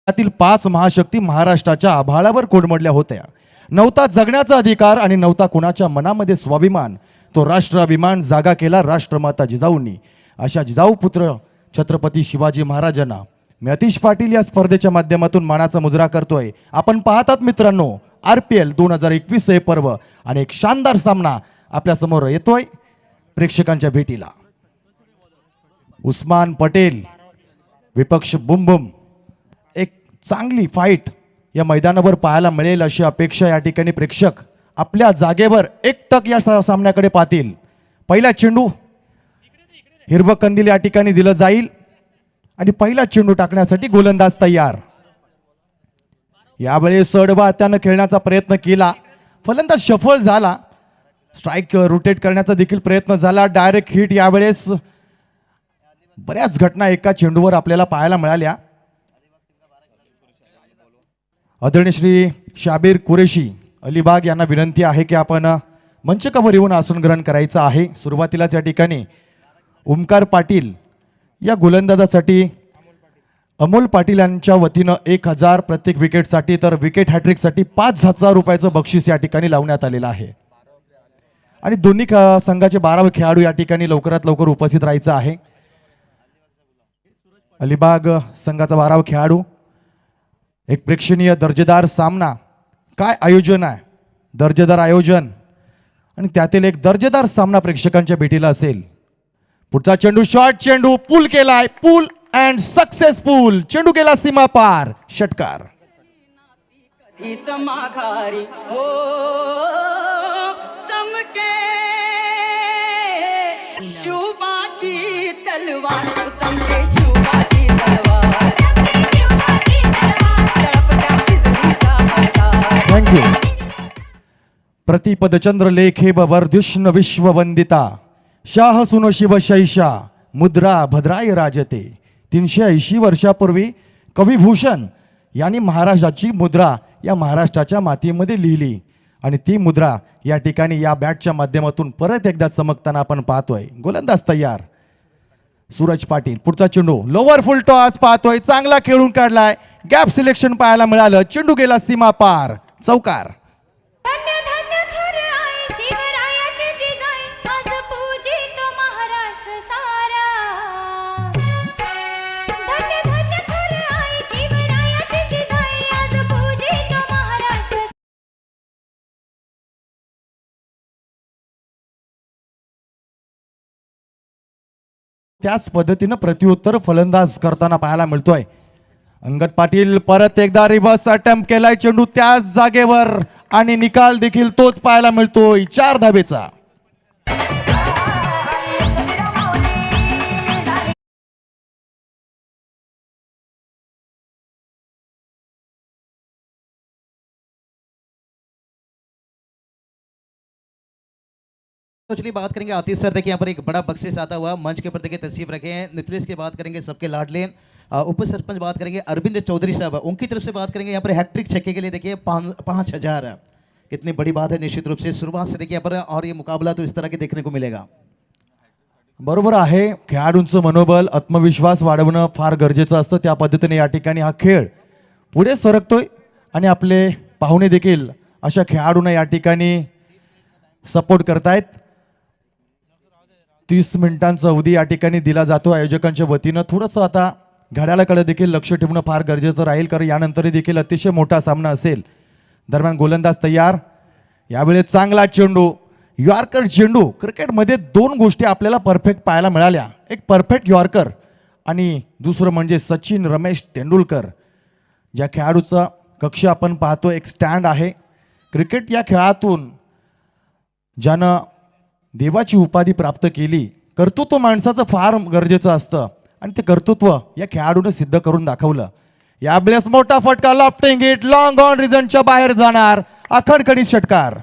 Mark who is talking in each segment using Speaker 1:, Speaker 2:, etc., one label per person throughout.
Speaker 1: त्यातील 5 महाशक्ती महाराष्ट्राच्या आभाळावर कोडमडल्या होत्या. नव्हता जगण्याचा अधिकार आणि नव्हता कुणाच्या मनामध्ये स्वाभिमान. तो राष्ट्राभिमान जागा केला राष्ट्रमाता जिजाऊंनी. अशा जिजाऊ पुत्र छत्रपती शिवाजी महाराजांना मी अतिश पाटील या स्पर्धेच्या माध्यमातून मानाचा मुजरा करतोय. आपण पाहतात मित्रांनो, RPL 2021 हे पर्व आणि एक शानदार सामना आपल्या समोर येतोय प्रेक्षकांच्या भेटीला. उस्मान पटेल विपक्ष बुमबुम. एक चांगली फाईट या मैदानावर पाहायला मिळेल अशी अपेक्षा या ठिकाणी प्रेक्षक आपल्या जागेवर एकटक या सामन्याकडे पाहतील. पहिला चेंडू हिरवं कंदील या ठिकाणी दिलं जाईल आणि पहिला चेंडू टाकण्यासाठी गोलंदाज तयार. यावेळी सडवा त्यानं खेळण्याचा प्रयत्न केला, फलंदाज सफल झाला. स्ट्राइक रोटेट करण्याचा देखील प्रयत्न झाला. डायरेक्ट हिट यावेळेस बऱ्याच घटना एका चेंडूवर आपल्याला पाहायला मिळाल्या. आदरणीय श्री शाबीर कुरेशी अलिबाग यांना विनंती आहे की आपण मंचकावर येऊन आसन ग्रहण करायचं आहे. सुरुवातीलाच या ठिकाणी ओमकार पाटील या गोलंदाजासाठी अमोल पाटील यांच्या वतीनं 1000 प्रत्येक विकेटसाठी तर विकेट हॅट्रिकसाठी 5000 रुपयाचं बक्षीस या ठिकाणी लावण्यात आलेलं आहे. आणि दोन्ही संघाचे 12 खेळाडू या ठिकाणी लवकरात लवकर उपस्थित राहायचं आहे. अलिबाग संघाचा 12 खेळाडू. एक प्रेक्षणीय दर्जेदार सामना. काय आयोजन आहे, दर्जेदार आयोजन आणि त्यातील एक दर्जेदार सामना प्रेक्षकांच्या भेटीला असेल. पुढचा चेंडू शॉर्ट चेंडू पूल केलाय, पूल अँड सक्सेसफुल. चेंडू गेला सीमा पार, षटकार. थँक्यू. प्रतिपदचंद्र लेखे वर्धिष्ण विश्ववंदिता शाह सुनो शिवशैषा मुद्रा भद्राय राजते. 380 वर्षापूर्वी कविभूषण यांनी महाराष्ट्राची मुद्रा या महाराष्ट्राच्या मातीमध्ये लिहिली आणि ती मुद्रा या ठिकाणी या बॅटच्या माध्यमातून परत एकदा चमकताना आपण पाहतोय. गोलंदाज तयार सूरज पाटील. पुढचा चेंडू लोअर फुल टॉस पाहतोय, चांगला खेळून काढलाय. गॅप सिलेक्शन पाहायला मिळालं. चेंडू गेला सीमा पार, चौकार. त्याच पद्धतीनं प्रत्युत्तर फलंदाज करताना पाहायला मिळतोय. अंगद पाटील परत एकदा रिव्हर्स अटेम्प्ट केलाय. चेंडू त्याच जागेवर आणि निकाल देखील तोच पाहायला मिळतोय, 4 धावेचा.
Speaker 2: तो चलिए बात करेंगे आतिश सर. देखिए यहाँ पर एक बड़ा बख्शिश आता हुआ मंच के ऊपर देखिए तशरीफ रखे हैं. नीतीश की बात करेंगे, सबके लाडले उप सरपंच बात करेंगे अरविंद चौधरी साहब, उनकी तरफ से बात करेंगे यहाँ पर हैट्रिक छक्के के लिए देखिए 5000. कितनी बड़ी बात है निश्चित रूप से. शुरुआत से देखिए यहाँ पर और ये मुकाबला तो इस तरह के देखने को मिलेगा.
Speaker 1: बरोबर आहे. खेळाडूंचं मनोबल आत्मविश्वास वाढवणं फार गरजेचं असतं. त्या पद्धतीने या ठिकाणी हा खेळ पुढे सरकतोय आणि आपले पाहुणे देखील अशा खेळाडूंना या ठिकाणी सपोर्ट करतायत. 30 मिनिटांचा अवधी या ठिकाणी दिला जातो आयोजकांच्या वतीनं. थोडंसं आता घड्याळाकडे देखील लक्ष ठेवणं फार गरजेचं राहील, कारण यानंतरही देखील अतिशय मोठा सामना असेल. दरम्यान गोलंदाज तयार. यावेळी चांगला चेंडू, यॉर्कर चेंडू. क्रिकेटमध्ये 2 गोष्टी आपल्याला परफेक्ट पाहायला मिळाल्या. एक परफेक्ट यॉर्कर आणि दुसरं म्हणजे सचिन रमेश तेंडुलकर. ज्या खेळाडूचा कक्ष आपण पाहतो, एक स्टँड आहे. क्रिकेट या खेळातून ज्यानं देवाची उपाधी प्राप्त केली. कर्तृत्व माणसाचं फार गरजेचं असतं आणि ते कर्तृत्व या खेळाडूने सिद्ध करून दाखवलं. यावेळेस मोठा फटका, लॉफ्टिंग हिट, लॉंग ऑन रिजनच्या बाहेर जाणार. अखडखडीत षटकार.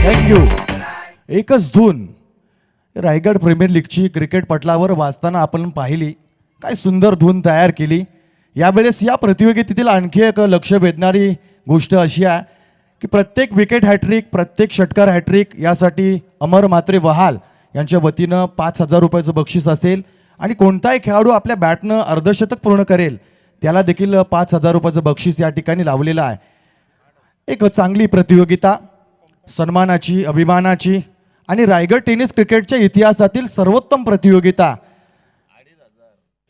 Speaker 1: थँक्यू. एकच धून रायगड प्रीमियर लीगची क्रिकेट पटलावर वाचताना आपण पाहिली. काय सुंदर धून तयार केली. यावेळेस या प्रतियोगितेतील आणखी एक लक्ष वेधणारी गोष्ट अशी आहे की प्रत्येक विकेट हॅट्रिक, प्रत्येक षटकार हॅट्रिक यासाठी अमर म्हात्रे वहाल यांच्या वतीनं 5,000 रुपयाचं बक्षीस असेल आणि कोणताही खेळाडू आपल्या बॅटनं अर्धशतक पूर्ण करेल त्याला देखील 5,000 रुपयाचं बक्षीस या ठिकाणी लावलेलं आहे. एक चांगली प्रतियोगिता, सन्मानाची, अभिमानाची आणि रायगड टेनिस क्रिकेटच्या इतिहासातील सर्वोत्तम प्रतियोगिता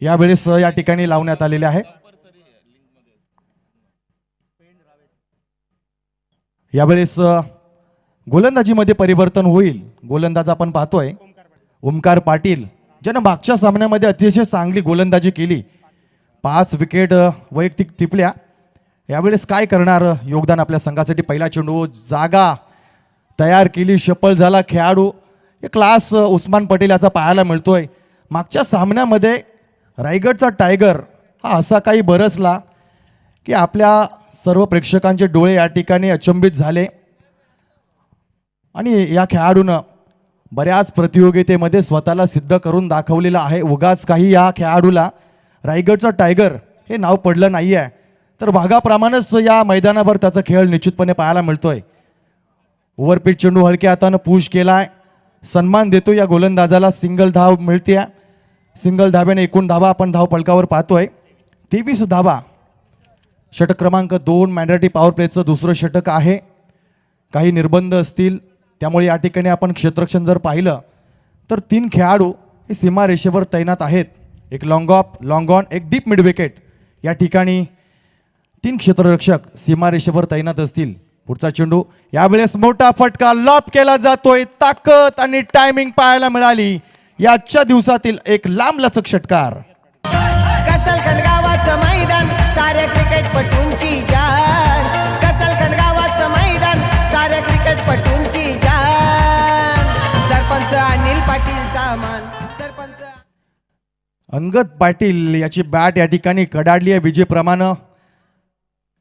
Speaker 1: यावेळेस या ठिकाणी लावण्यात आलेली आहे. यावेळेस गोलंदाजीमध्ये परिवर्तन होईल. गोलंदाज आपण पाहतोय ओमकार पाटील, ज्यानं मागच्या सामन्यामध्ये अतिशय चांगली गोलंदाजी केली. 5 विकेट वैयक्तिक टिपल्या. यावेळेस काय करणार योगदान आपल्या संघासाठी. पहिला चेंडू, जागा तयार केली, शफल झाला खेळाडू. एक क्लास उस्मान पटेल याचा पाहायला मिळतोय. मागच्या सामन्यामध्ये रायगडचा टायगर हा असा काही बरसला की आपल्या सर्व प्रेक्षकांचे डोळे या ठिकाणी अचंबित झाले आणि या खेळाडूनं बऱ्याच प्रतियोगितेमध्ये स्वतःला सिद्ध करून दाखवलेलं आहे. उगाच काही या खेळाडूला रायगडचा टायगर हे नाव पडलं नाही आहे, तर वाघाप्रमाणेच या मैदानावर त्याचा खेळ निश्चितपणे पाहायला मिळतोय. ओव्हरपीच चेंडू हलक्या हातानं पुश केलाय. सन्मान देतो या गोलंदाजाला. सिंगल धाव मिळते. सिंगल धाब्याने एकूण धावा आपण धाव फलकावर पाहतोय 23 धावा. षटक क्रमांक 2 मॅन्डेटरी पॉवर प्लेचं दुसरं षटक आहे. काही निर्बंध असतील त्यामुळे या ठिकाणी आपण क्षेत्ररक्षण जर पाहिलं तर 3 खेळाडू हे सीमारेषेवर तैनात आहेत. एक लॉंग ऑफ, लॉंग ऑन, एक डीप मिड विकेट. या ठिकाणी 3 क्षेत्ररक्षक सीमारेषेवर तैनात असतील. पुढचा चेंडू, यावेळेस मोठा फटका लॉप केला जातोय. ताकद आणि टायमिंग पाहायला मिळाली. याच्या दिवसातील एक लांबलचक षटकार.
Speaker 3: कसलखंड गावाचं मैदान साऱ्या क्रिकेटपटूंची जान. कसलखंड गावाचं मैदान साऱ्या क्रिकेटपटूंची जान. सरपंच अनिल पाटीलचा मान. सरपंच
Speaker 1: अंगद पाटील याची बॅट या ठिकाणी कडाडली आहे विजेप्रमाणे.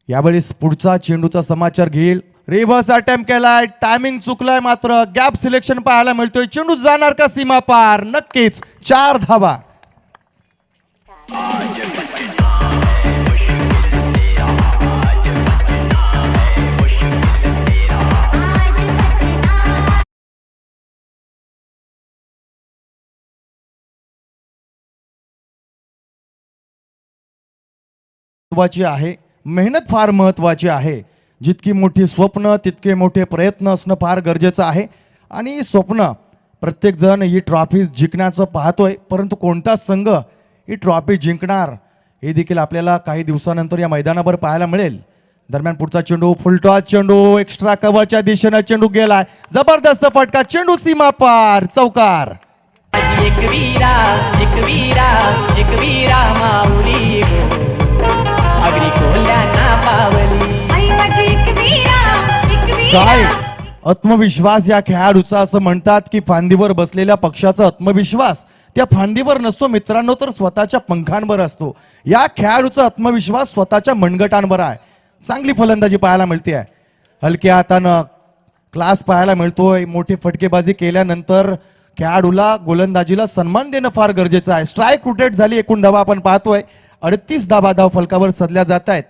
Speaker 1: यावेळेस पुढचा चेंडूचा समाचार घेईल. रिव्हर्स अटेम्प्ट केलाय, टायमिंग चुकलाय, मात्र गॅप सिलेक्शन पाहायला मिळतोय. चेंडू जाणार का सीमा पार? नक्कीच 4 धावा. महत्वाची आहे, मेहनत फार महत्वाची आहे. जितकी मोठी स्वप्न तितके मोठे प्रयत्न असणं फार गरजेचं आहे. आणि स्वप्न प्रत्येक जण ही ट्रॉफी जिंकण्याचं पाहतोय, परंतु कोणता संघ ही ट्रॉफी जिंकणार हे देखील आपल्याला काही दिवसानंतर या मैदानावर पाहायला मिळेल. दरम्यान पुढचा चेंडू, फुलटॉस चेंडू, एक्स्ट्रा कव्हरच्या दिशेने चेंडू गेलाय. जबरदस्त फटका, चेंडू सीमा पार, चौकार.
Speaker 4: एकवीरा माऊली अगरी कोल्यांना पावली.
Speaker 1: काय आत्मविश्वास या खेळाडूचा. असं म्हणतात की फांदीवर बसलेल्या पक्षाचा आत्मविश्वास त्या फांदीवर नसतो मित्रांनो, तर स्वतःच्या पंखांवर असतो. या खेळाडूचा आत्मविश्वास स्वतःच्या मनगटांवर आहे. चांगली फलंदाजी पाहायला मिळते आहे. हलक्या हातानं क्लास पाहायला मिळतोय. मोठी फटकेबाजी केल्यानंतर खेळाडूला गोलंदाजीला सन्मान देणं फार गरजेचं आहे. स्ट्राईक रोटेट झाली. एकूण धावा आपण पाहतोय 38 धावा धाव फलकावर सदल्या जात आहेत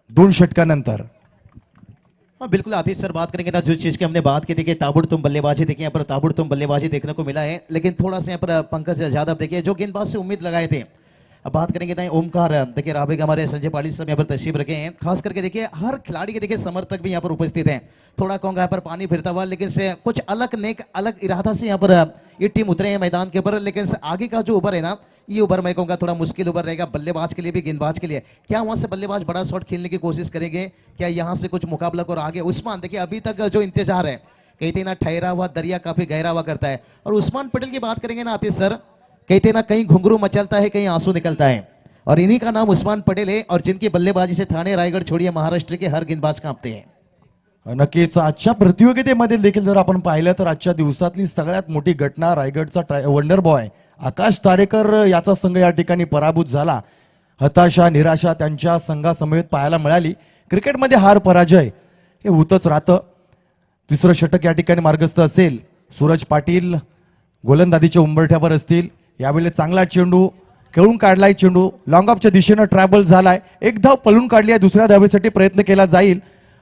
Speaker 1: 2 षटकानंतर.
Speaker 2: हाँ बिल्कुल आतिश सर, बात करेंगे ना जो चीज़ की हमने बात की थी कि ताबड़तोड़ बल्लेबाजी देखिए, यहाँ पर ताबड़तोड़ बल्लेबाजी देखने को मिला है, लेकिन थोड़ा सा यहाँ पर पंकज यादव देखिए जो गेंदबाज से उम्मीद लगाए थे. अब बात करेंगे ना ओमकार, देखिए राबेग हमारे संजय पाटिल साहब यहाँ पर तशरीफ रखे हैं. खास करके देखिए हर खिलाड़ी के देखिए समर्थक भी यहाँ पर उपस्थित हैं. थोड़ा कहूँगा यहाँ पर पानी फिरता हुआ, लेकिन से कुछ अलग नेक अलग इरादा से यहाँ पर ये टीम उतरे हैं मैदान के ऊपर. लेकिन से आगे का जो ओवर है ना, ये ओवर मैं कहूँगा थोड़ा मुश्किल ओवर रहेगा बल्लेबाज के लिए भी गेंदबाज के लिए. क्या वहाँ से बल्लेबाज बड़ा शॉट खेलने की कोशिश करेंगे? क्या यहाँ से कुछ मुकाबला और आगे? उस्मान देखिए अभी तक जो इंतजार है, कहते ना ठहरा हुआ दरिया काफी गहरा हुआ करता है. और उस्मान पटेल की बात करेंगे ना आतिश सर, कहते ना कहीं घुंघरू मचलता है, कहीं आंसू निकलता है, और इन्हीं का नाम उस्मान पटेल है. और जिनकी बल्लेबाजी से थाने रायगढ़ छोड़िए महाराष्ट्र के हर गेंदबाज कांपते हैं.
Speaker 1: नक्कीच आजच्या प्रतियोगितेमध्ये देखील जर आपण पाहिलं तर आजच्या दिवसातली सगळ्यात मोठी घटना रायगडचा वंडर बॉय आकाश तारेकर याचा संघ या ठिकाणी पराभूत झाला. हताशा निराशा त्यांच्या संघासमवेत पाहायला मिळाली. क्रिकेटमध्ये हार पराजय हे होतच राहतं. तिसरं षटक या ठिकाणी मार्गस्थ असेल. सूरज पाटील गोलंदाजीच्या उंबरठ्यावर असतील. यावेळी चांगला चेंडू खेळून काढलाय. चेंडू लॉंग ऑफच्या दिशेनं ट्रॅव्हल झालाय. एक धाव पळून काढली आहे. दुसऱ्या धावेसाठी प्रयत्न केला जाईल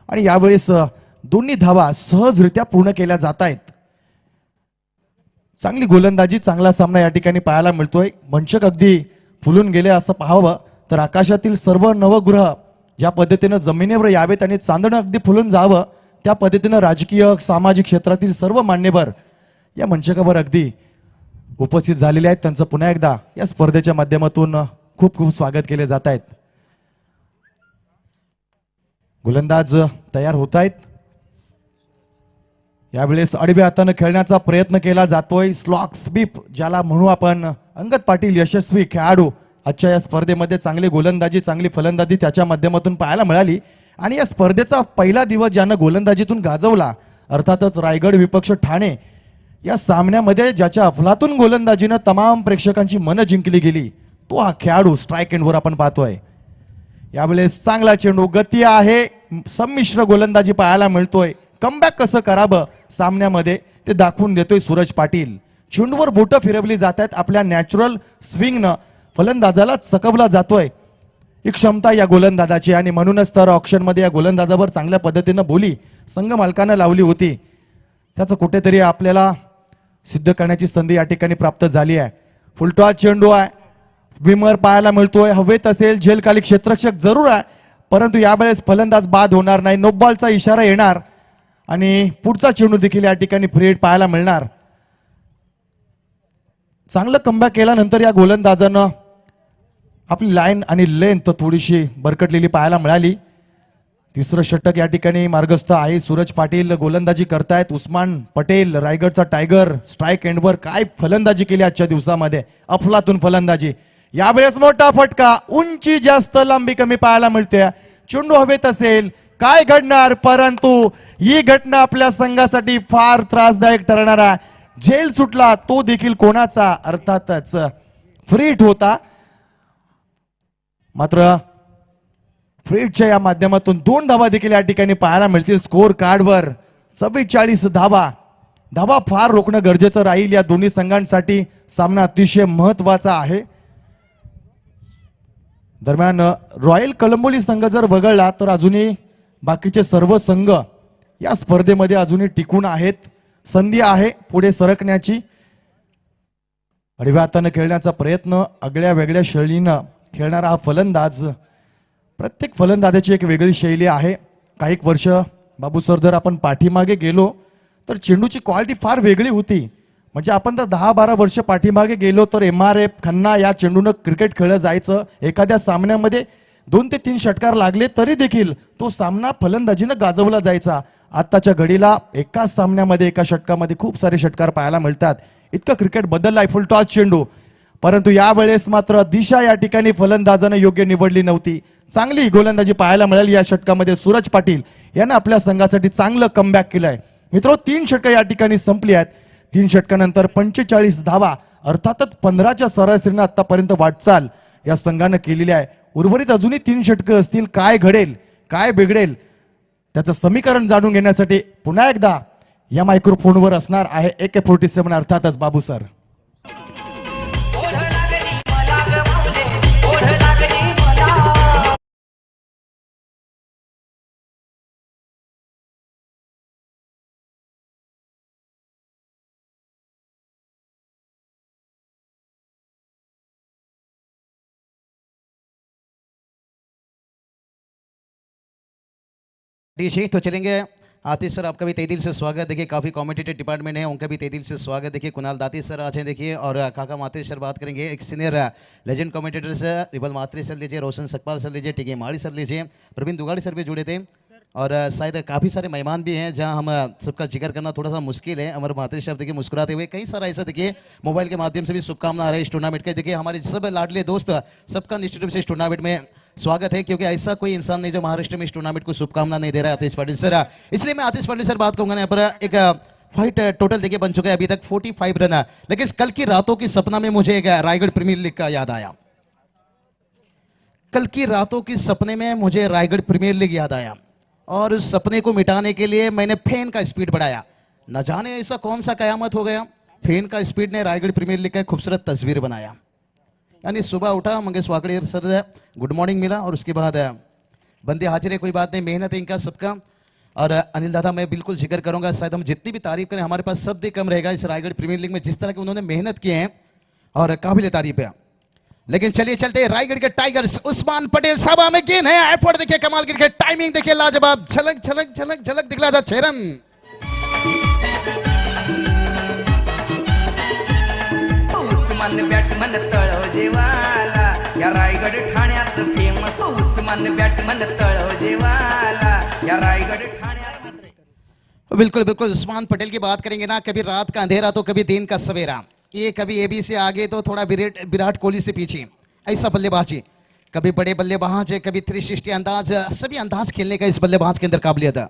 Speaker 1: आणि यावेळेस दोन्ही धावा सहजरित्या पूर्ण केल्या जात आहेत. चांगली गोलंदाजी, चांगला सामना या ठिकाणी पाहायला मिळतोय. मंचक अगदी फुलून गेले असं पाहावं तर आकाशातील सर्व नवग्रह ज्या पद्धतीनं जमिनीवर यावेत आणि चांदणं अगदी फुलून जावं त्या पद्धतीनं राजकीय सामाजिक क्षेत्रातील सर्व मान्यवर या मंचकावर अगदी उपस्थित झालेले आहेत. त्यांचं पुन्हा एकदा या स्पर्धेच्या माध्यमातून खूप खूप स्वागत केले जात आहेत. गोलंदाज तयार होत आहेत. यावेळेस आडव्या हातानं खेळण्याचा प्रयत्न केला जातोय. स्लॉक स्वीप ज्याला म्हणू आपण. अंगद पाटील यशस्वी खेळाडू आजच्या या स्पर्धेमध्ये चांगली गोलंदाजी, चांगली फलंदाजी त्याच्या माध्यमातून पाहायला मिळाली आणि या स्पर्धेचा पहिला दिवस ज्यानं गोलंदाजीतून गाजवला अर्थातच रायगड विपक्ष ठाणे या सामन्यामध्ये ज्याच्या अफलातून गोलंदाजीनं तमाम प्रेक्षकांची मनं जिंकली गेली तो हा खेळाडू स्ट्राईक एंडवर आपण पाहतोय. यावेळेस चांगला चेंडू, गती आहे, संमिश्र गोलंदाजी पाहायला मिळतोय. कमबॅक कसं करावं सामन्यामध्ये ते दाखवून देतोय सूरज पाटील. चेंडूवर बोटं फिरवली जात आहेत. आपल्या नॅचरल स्विंगनं फलंदाजाला चकवला जातोय. ही क्षमता या गोलंदाजाची आणि म्हणूनच तर ऑक्शनमध्ये या गोलंदाजावर चांगल्या पद्धतीनं बोली संघ मालकानं लावली होती. त्याचं कुठेतरी आपल्याला सिद्ध करण्याची संधी या ठिकाणी प्राप्त झाली आहे. फुलटॉस चेंडू आहे. विमर पाहायला मिळतोय. हवेत असेल, झेलखाली क्षेत्ररक्षक जरूर आहे परंतु यावेळेस फलंदाज बाद होणार नाही. नो बॉलचा इशारा येणार आणि पुढचा चेंडू देखील या ठिकाणी फ्री हिट पाहायला मिळणार. चांगलं कमबॅक केल्यानंतर या गोलंदाजानं आपली लाईन आणि लेंथ थोडीशी बरकटलेली पाहायला मिळाली. तिसरं षटक या ठिकाणी मार्गस्थ आहे. सूरज पाटील गोलंदाजी करतायत. उस्मान पटेल रायगडचा टायगर स्ट्राईक एंडवर काय फलंदाजी केली आजच्या दिवसामध्ये, अफलातून फलंदाजी. यावेळेस मोठा फटका, उंची जास्त लांबी कमी पाहायला मिळते. चेंडू हवेत असेल, काय घडणार परंतु ही घटना आपल्या संघासाठी फार त्रासदायक ठरणार आहे. झेल सुटला तो देखील कोणाचा, अर्थातच फ्री हिट होता. मात्र फ्री हिटच्या या माध्यमातून 2 धावा देखील या ठिकाणी पाहायला मिळतील. स्कोर कार्डवर 44 धावा. धावा फार रोखणं गरजेचं राहील. या दोन्ही संघांसाठी सामना अतिशय महत्वाचा आहे. दरम्यान रॉयल कलंबोली संघ जर वगळला तर अजूनही बाकीचे सर्व संघ या स्पर्धेमध्ये अजूनही टिकून आहेत. संधी आहे पुढे सरकण्याची. आडव्या हातानं खेळण्याचा प्रयत्न, आगळ्या वेगळ्या शैलीनं खेळणारा हा फलंदाज. प्रत्येक फलंदाजाची एक वेगळी शैली आहे. काही वर्ष बाबू सर जर आपण पाठीमागे गेलो तर चेंडूची क्वालिटी फार वेगळी होती. म्हणजे आपण जर 10-12 वर्ष पाठीमागे गेलो तर MRF खन्ना या चेंडूनं क्रिकेट खेळलं जायचं. एखाद्या सामन्यामध्ये 2 ते 3 षटकार लागले तरी देखील तो सामना फलंदाजीनं गाजवला जायचा. आत्ताच्या घडीला एकाच सामन्यामध्ये एका षटकामध्ये खूप सारे षटकार पाहायला मिळतात. इतकं क्रिकेट बदललाय. फुल टॉस चेंडू, परंतु यावेळेस मात्र दिशा या ठिकाणी फलंदाजानं योग्य निवडली नव्हती. चांगली गोलंदाजी पाहायला मिळाली या षटकामध्ये. सूरज पाटील यानं आपल्या संघासाठी चांगलं कमबॅक केलंय. मित्रो 3 षटकं या ठिकाणी संपली आहेत. 3 षटकानंतर 45 धावा, अर्थातच 15च्या सरासरीनं आतापर्यंत वाटचाल या संघानं केलेली आहे. उर्वरित अजूनही 3 षटकं असतील. काय घडेल, काय बिघडेल त्याचं समीकरण जाणून घेण्यासाठी पुन्हा एकदा या मायक्रोफोनवर असणार आहे AK-47 अर्थातच बाबू सर.
Speaker 2: जी तो चलेंगे आतिश सर, आपका भी तहे दिल से स्वागत. देखिए काफ़ी कॉमेडिटेटिव डिपार्टमेंट है, उनका भी तहे दिल से स्वागत. देखिए कुणाल दाती सर आज हैं देखिए, और काका मात्रे सर बात करेंगे. एक सीनियर लेजेंड कॉमेडिटेटर से रिबल मात्रे सर लीजिए, रोशन सकपाल सर लीजिए, टीके माड़ी सर लीजिए, प्रवीण दुगाड़ी सर भी जुड़े थे. और शायद काफ़ी सारे मेहमान भी हैं जहां हम सबका जिक्र करना थोड़ा सा मुश्किल है. अमर मात्रे साहब देखिए मुस्कुराते हुए, कई सारा ऐसा देखिए मोबाइल के माध्यम से भी शुभकामना आ रहा है इस टूर्नामेंट के. देखिए हमारे सब लाडले दोस्त सबका निश्चित रूप से इस टूर्नामेंट में स्वागत है, क्योंकि ऐसा कोई इंसान नहीं जो महाराष्ट्र में इस टूर्नामेंट को शुभकामना नहीं दे रहा है आतिश पाटिल सर. इसलिए मैं आतिश पाटिल सर बात कहूंगा यहाँ पर. एक फाइट टोटल देखिए बन चुका है अभी तक 45 रन. लेकिन कल की रातों की सपना में मुझे एक रायगढ़ प्रीमियर लीग का याद आया. कल की रातों के सपने में मुझे रायगढ़ प्रीमियर लीग याद आया. और उस सपने को मिटाने के लिए मैंने फैन का स्पीड बढ़ाया। न जाने ऐसा कौन सा कयामत हो गया, फैन का स्पीड ने रायगढ़ प्रीमियर लीग का खूबसूरत तस्वीर बनाया। यानी सुबह उठा, Mangesh Wakde sir good morning मिला और उसके बाद बंदे हाजिर है, कोई बात नहीं, मेहनत है इनका सबका। और अनिल दादा मैं बिल्कुल जिक्र करूंगा, शायद हम जितनी भी तारीफ करें हमारे पास शब्द ही कम रहेगा इस रायगढ़ प्रीमियर लीग में, जिस तरह की उन्होंने मेहनत की है और काबिल तारीफ है। लेकिन चलिए चलते रायगढ़ के टाइगर्स, उस्मान पटेल सभा में गेंद है, एफर्ट देखिए, कमाल क्रिकेट, टाइमिंग देखिए लाजवाब, झलक झलक झलक झलक दिखला था 6 रन।
Speaker 5: उस्मान बॅटमन तळोजेवाला या रायगड ठाण्यात फेमस, उस्मान बॅटमन तळोजेवाला या रायगड ठाण्यात।
Speaker 2: बिल्कुल बिल्कुल, उस्मान पटेल की बात करेंगे ना, कभी रात का अंधेरा तो कभी दिन का सवेरा, ये कभी एबी से आगे तो थोड़ा विराट कोहली से पीछे, ऐसा बल्लेबाजी, कभी बड़े बल्लेबाज, कभी 360 अंदाज, सभी अंदाज खेलने का इस बल्लेबाज के अंदर काबिलियत है।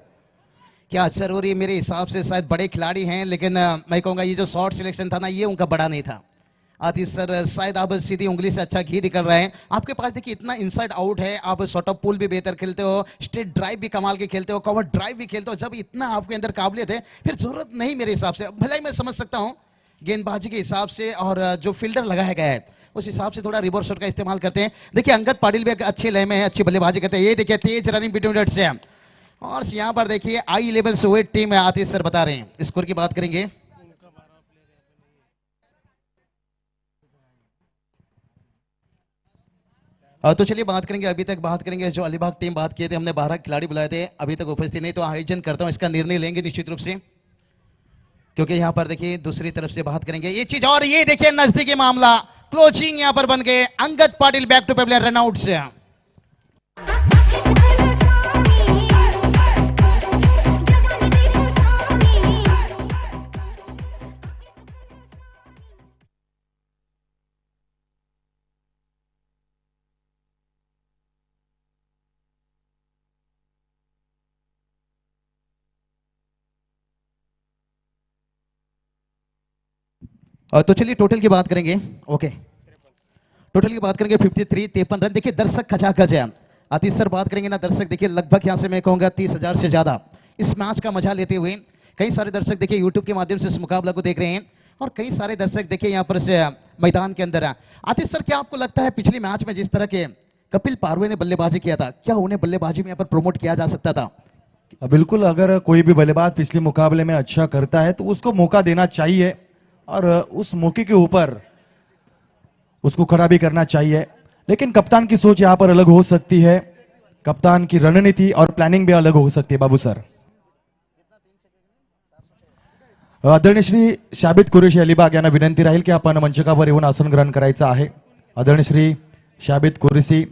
Speaker 2: क्या जरूरी, मेरे हिसाब से शायद बड़े खिलाड़ी हैं, लेकिन मैं कहूँगा ये जो शॉर्ट सिलेक्शन था ना, ये उनका बड़ा नहीं था। आतिश सर शायद आप सीधी उंगली से अच्छा घी निकल रहे हैं, आपके पास देखिए इतना इनसाइड आउट है, आप शॉर्ट ऑफ पुल भी बेहतर खेलते हो, स्ट्रेट ड्राइव भी कमाल के खेलते हो, कवर ड्राइव भी खेलते हो, जब इतना आपके अंदर काबिलियत है फिर जरूरत नहीं मेरे हिसाब से, भले ही मैं समझ सकता हूँ गेंदबाजी के हिसाब से और जो फील्डर लगाया गया है उस हिसाब से थोड़ा रिवर्स शॉट का इस्तेमाल करते हैं। देखिए अंगद पाटिल भी अच्छे लय में है, अच्छी बल्लेबाजी करते हैं, ये देखिए तेज रनिंग बिटवीन से। और यहाँ पर देखिए आई लेवल से वेट टीम है, आतिश सर बता रहे हैं, स्कोर की बात करेंगे। तो चलिए बात करेंगे, अभी तक बात करेंगे जो अलीबाग टीम बात किए थे, हमने 12 खिलाड़ी बुलाए थे, अभी तक उपस्थित नहीं, तो आयोजन करता हूं इसका निर्णय लेंगे निश्चित रूप से, क्योंकि यहां पर देखिए दूसरी तरफ से बात करेंगे ये चीज। और ये देखिए नजदीकी मामला, क्लोजिंग यहां पर बन गए, Angad Patil back to player run out से। तो चलिए टोटल की बात करेंगे, ओके टोटल की बात करेंगे 53 रन। देखिए दर्शक खचाखच है, आतिश सर बात करेंगे ना, दर्शक देखिए लगभग यहां से मैं कहूंगा 30,000 से ज्यादा इस मैच का मजा लेते हुए, कई सारे दर्शक देखिए यूट्यूब के माध्यम से इस मुकाबला को देख रहे हैं और कई सारे दर्शक देखिए यहाँ पर से मैदान के अंदर है। आतिश सर क्या आपको लगता है पिछले मैच में जिस तरह के कपिल पारवे ने बल्लेबाजी किया था, क्या उन्हें बल्लेबाजी में यहाँ पर प्रमोट किया जा सकता था?
Speaker 1: बिल्कुल, अगर कोई भी बल्लेबाज पिछले मुकाबले में अच्छा करता है तो उसको मौका देना चाहिए और उस मौके के ऊपर उसको खड़ा भी करना चाहिए, लेकिन कप्तान की सोच यहां पर अलग हो सकती है, कप्तान की रणनीति और प्लानिंग भी अलग हो सकती है। बाबू सर, आदरणीय श्री शाबित कुरेशी अलिबाग यांना विनंती राहील की आपण मंचकावर येऊन आसन ग्रहण करायचं आहे। आदरणीय श्री शाबित कुरेशी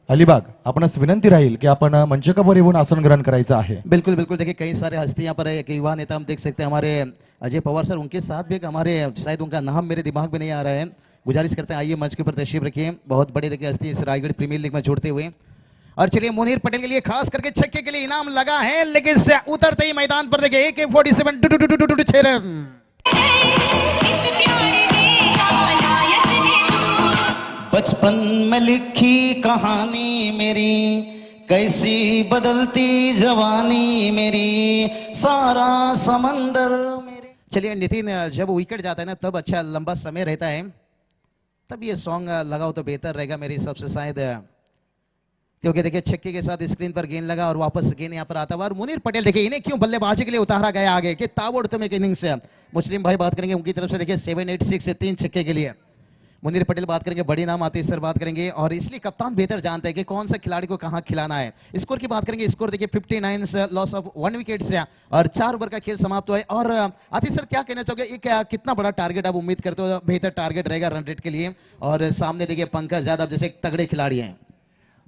Speaker 1: अलिबाग, आपणास विनंती राहील कि आपण मंचकावर येऊन आसन ग्रहण करायचं आहे।
Speaker 2: बिल्कुल बिल्कुल, देखिए कई सारे हस्ती यहाँ पर एक युवा नेता हम देख सकते हैं, हमारे अजय पवार सर, उनके साथ भी एक हमारे, शायद उनका नाम मेरे दिमाग में नहीं आ रहा है, गुजारिश करते हैं आइए मंच के ऊपर तशरीफ रखिए, बहुत बड़े देखिए हस्ती इस रायगढ़ प्रीमियर लीग में जुड़ते हुए। और चलिए मुनीर पटेल के लिए खास करके छक्के के लिए इनाम लगा है, लेकिन से उतरते ही मैदान पर देखिए AK-47 6 रन।
Speaker 6: बचपन में लिखी कहानी मेरी, कैसी बदलती जवानी मेरी, सारा समंदर मेरी।
Speaker 2: चलिए नितिन, जब विकेट जाता है ना तब अच्छा लंबा समय रहता है, तब ये सॉन्ग लगाओ तो बेहतर रहेगा मेरे हिसाब से शायद, क्योंकि देखिए छक्के के साथ स्क्रीन पर गेंद लगा और वापस गेंद यहाँ पर आता हुआ। और मुनीर पटेल देखिए इन्हें क्यों बल्लेबाजी के लिए उतारा गया आगे कि ताबड़तोड़ एक इनिंग्स से। मुस्लिम भाई बात करेंगे उनकी तरफ से, देखिए 7-8-6 से 3 छक्के के लिए। मुनीर पटेल बात करेंगे, बड़ी नाम आतिश सर बात करेंगे, और इसलिए कप्तान बेहतर जानते हैं कि कौन सा खिलाड़ी को कहां खिलाना है। स्कोर की बात करेंगे, स्कोर देखिए 59 लॉस ऑफ 1 विकेट से और 4 ओवर का खेल समाप्त हुआ है। और आतिश सर क्या कहना चाहोगे, एक कितना बड़ा टारगेट आप उम्मीद करते हो, बेहतर टारगेट रहेगा रन रेट के लिए? और सामने देखिए पंकज यादव जैसे एक तगड़े खिलाड़ी हैं।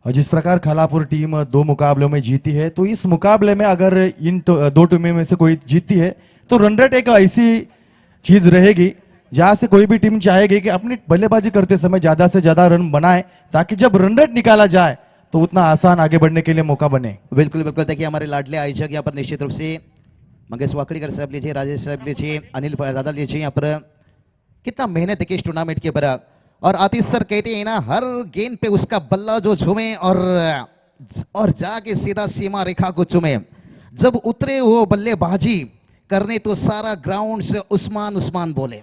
Speaker 1: और जिस प्रकार खालापुर टीम 2 मुकाबलों में जीती है, तो इस मुकाबले में अगर इन 2 टीमों में से कोई जीतती है तो रन रेट एक ऐसी चीज रहेगी जहां से कोई भी टीम चाहेगी कि अपनी बल्लेबाजी करते समय ज्यादा से ज्यादा रन बनाए, ताकि जब रन रेट निकाला जाए तो उतना आसान आगे बढ़ने के लिए मौका बने।
Speaker 2: बिल्कुल बिल्कुल, देखिए हमारे लाडले आयोजक यहाँ पर निश्चित रूप से मंगेश वाकड़ीकर साहब लीजिए, राजेश साहब लीजिए, अनिल दादा लीजिए, यहाँ पर कितना मेहनत देखिए इस टूर्नामेंट के ऊपर। और आतिश सर कहते हैं ना, हर गेंद पे उसका बल्ला जो झूमे और और जाके सीधा सीमा रेखा को चुमे। जब उतरे वो बल्लेबाजी करने तो सारा ग्राउंड से उस्मान उस्मान बोले।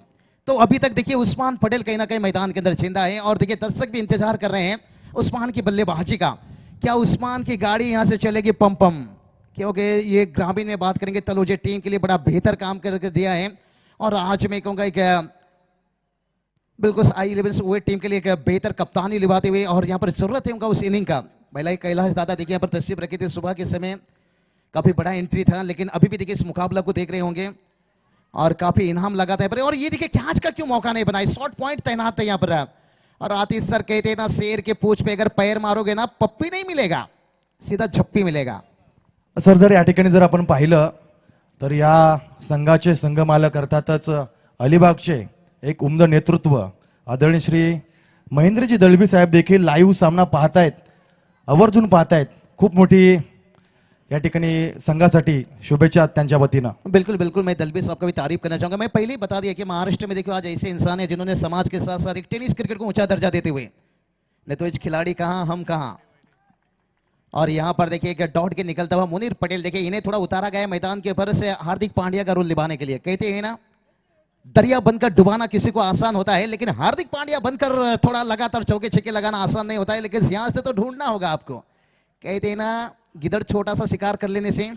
Speaker 2: तो अभी तक देखिए उस्मान पटेल कहीं ना कहीं मैदान के अंदर जिंदा है और देखिए दर्शक भी इंतजार कर रहे हैं उस्मान की बल्लेबाजी का। क्या उस्मान की गाड़ी यहां से चलेगी पम पम, क्योंकि ये ग्रामीण में बात करेंगे तलोजे टीम के लिए बड़ा बेहतर काम करके दिया है और आज मैं कहूंगा एक बिल्कुल I-11 से वो टीम के लिए एक बेहतर कप्तानी निभाते हुए और यहाँ पर जरूरत है उनका उस इनिंग का। महिला कैलाश दादा देखिए यहाँ पर तस्वीर रखी थी सुबह के समय, काफी बड़ा एंट्री था, लेकिन अभी भी देखिए इस मुकाबला को देख रहे होंगे और काफी इनाम लगाता है। और ये देखिए कैच का क्यों मौका नहीं बनाया, शॉर्ट पॉइंट तैनात है यहाँ पर। और आतिश सर कहते हैं ना शेर के पूंछ पे अगर पैर मारोगे ना पप्पी नहीं मिलेगा, सीधा झप्पी मिलेगा।
Speaker 1: सर जर या ठिकाणी जर आपण पाहिलं तर या संघाचे संघमालक अर्थातच अलिबागचे एक उमद नेतृत्व आदरणीय श्री महेंद्रजी दळवी साहेब देखील लाईव्ह सामना पाहतायत, आवर्जून पाहतायत। खूप मोठी या ठिकाणी संघासाठी शुभेच्छा त्यांच्या वतीनं।
Speaker 2: बिल्कुल बिल्कुल, मैं दलबी साहब का भी तारीफ करना चाहूंगा। मैं पहले ही बता दिया कि महाराष्ट्र में देखो आज ऐसे इंसान है जिन्होंने समाज के साथ साथ एक टेनिस क्रिकेट को ऊंचा दर्जा देते हुए, नहीं तो इस खिलाड़ी कहाँ हम कहाँ। और यहाँ पर देखिए एक डॉट के निकलता हुआ मुनीर पटेल, देखिए इन्हें थोड़ा उतारा गया मैदान के ऊपर से हार्दिक पांड्या का रोल निभाने के लिए। कहते हैं ना दरिया बनकर डुबाना किसी को आसान होता है, लेकिन हार्दिक पांड्या बनकर थोड़ा लगातार चौके छक्के लगाना आसान नहीं होता है, लेकिन यहां से तो ढूंढना होगा आपको। कहते हैं ना गिदड़ छोटा सा शिकार कर लेने से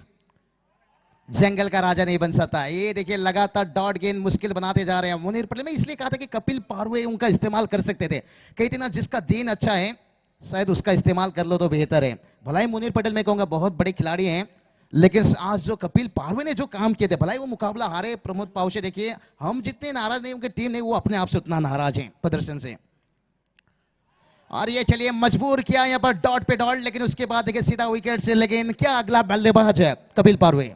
Speaker 2: जंगल का राजा नहीं बन सकता। ये देखिए लगातार डॉट गेंद मुश्किल बनाते जा रहे हैं मुनीर पटेल। मैं इसलिए कहा था कि कपिल पारवे उनका इस्तेमाल कर सकते थे। कहते ना जिसका दिन अच्छा है शायद उसका इस्तेमाल कर लो तो बेहतर है। भलाई मुनीर पटेल मैं कहूंगा बहुत बड़े खिलाड़ी हैं, लेकिन आज जो कपिल पारवे ने जो काम किए थे, भलाई वो मुकाबला हारे प्रमोद पावशे, देखिए हम जितने नाराज नहीं उनकी टीम नहीं, वो अपने आप से उतना नाराज हैं प्रदर्शन से। और ये चलिए मजबूर किया यहाँ पर डॉट पे डॉट, लेकिन उसके बाद देखिए सीधा विकेट से। लेकिन क्या अगला बल्लेबाज है कपिल पारवे।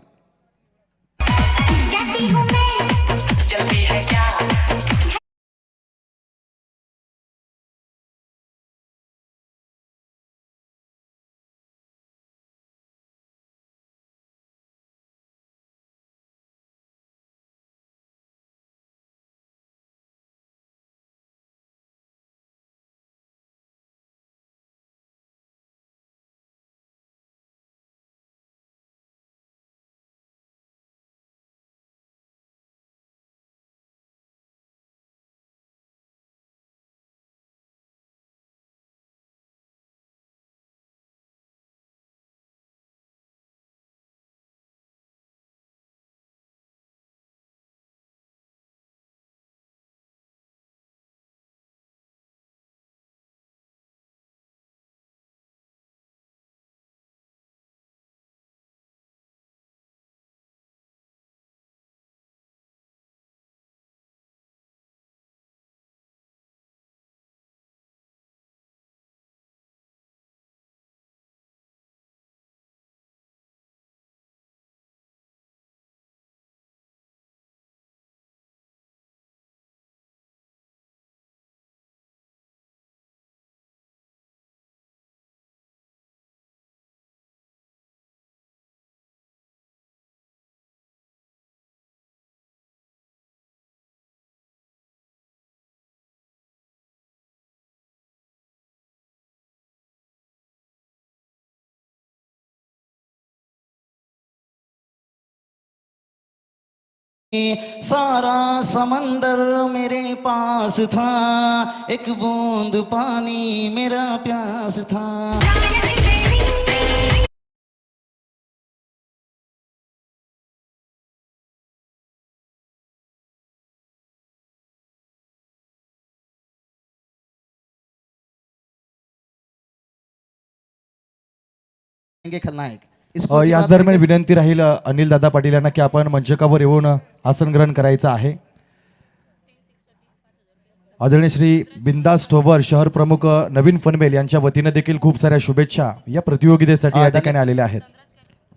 Speaker 6: सारा समंदर मेरे पास था, एक बूंद पानी मेरा प्यास था।
Speaker 2: खलनायक
Speaker 1: याच दरम्यान विनंती राहील अनिल दादा पाटील यांना की आपण मंचकावर येऊन आसन ग्रहण करायचं आहे। आदरणीय श्री बिंदास टोवर शहर प्रमुख नवीन पनवेल यांच्या वतीने देखील खूप साऱ्या शुभेच्छा या प्रतियोगितेसाठी या ठिकाणी आलेल्या आहेत।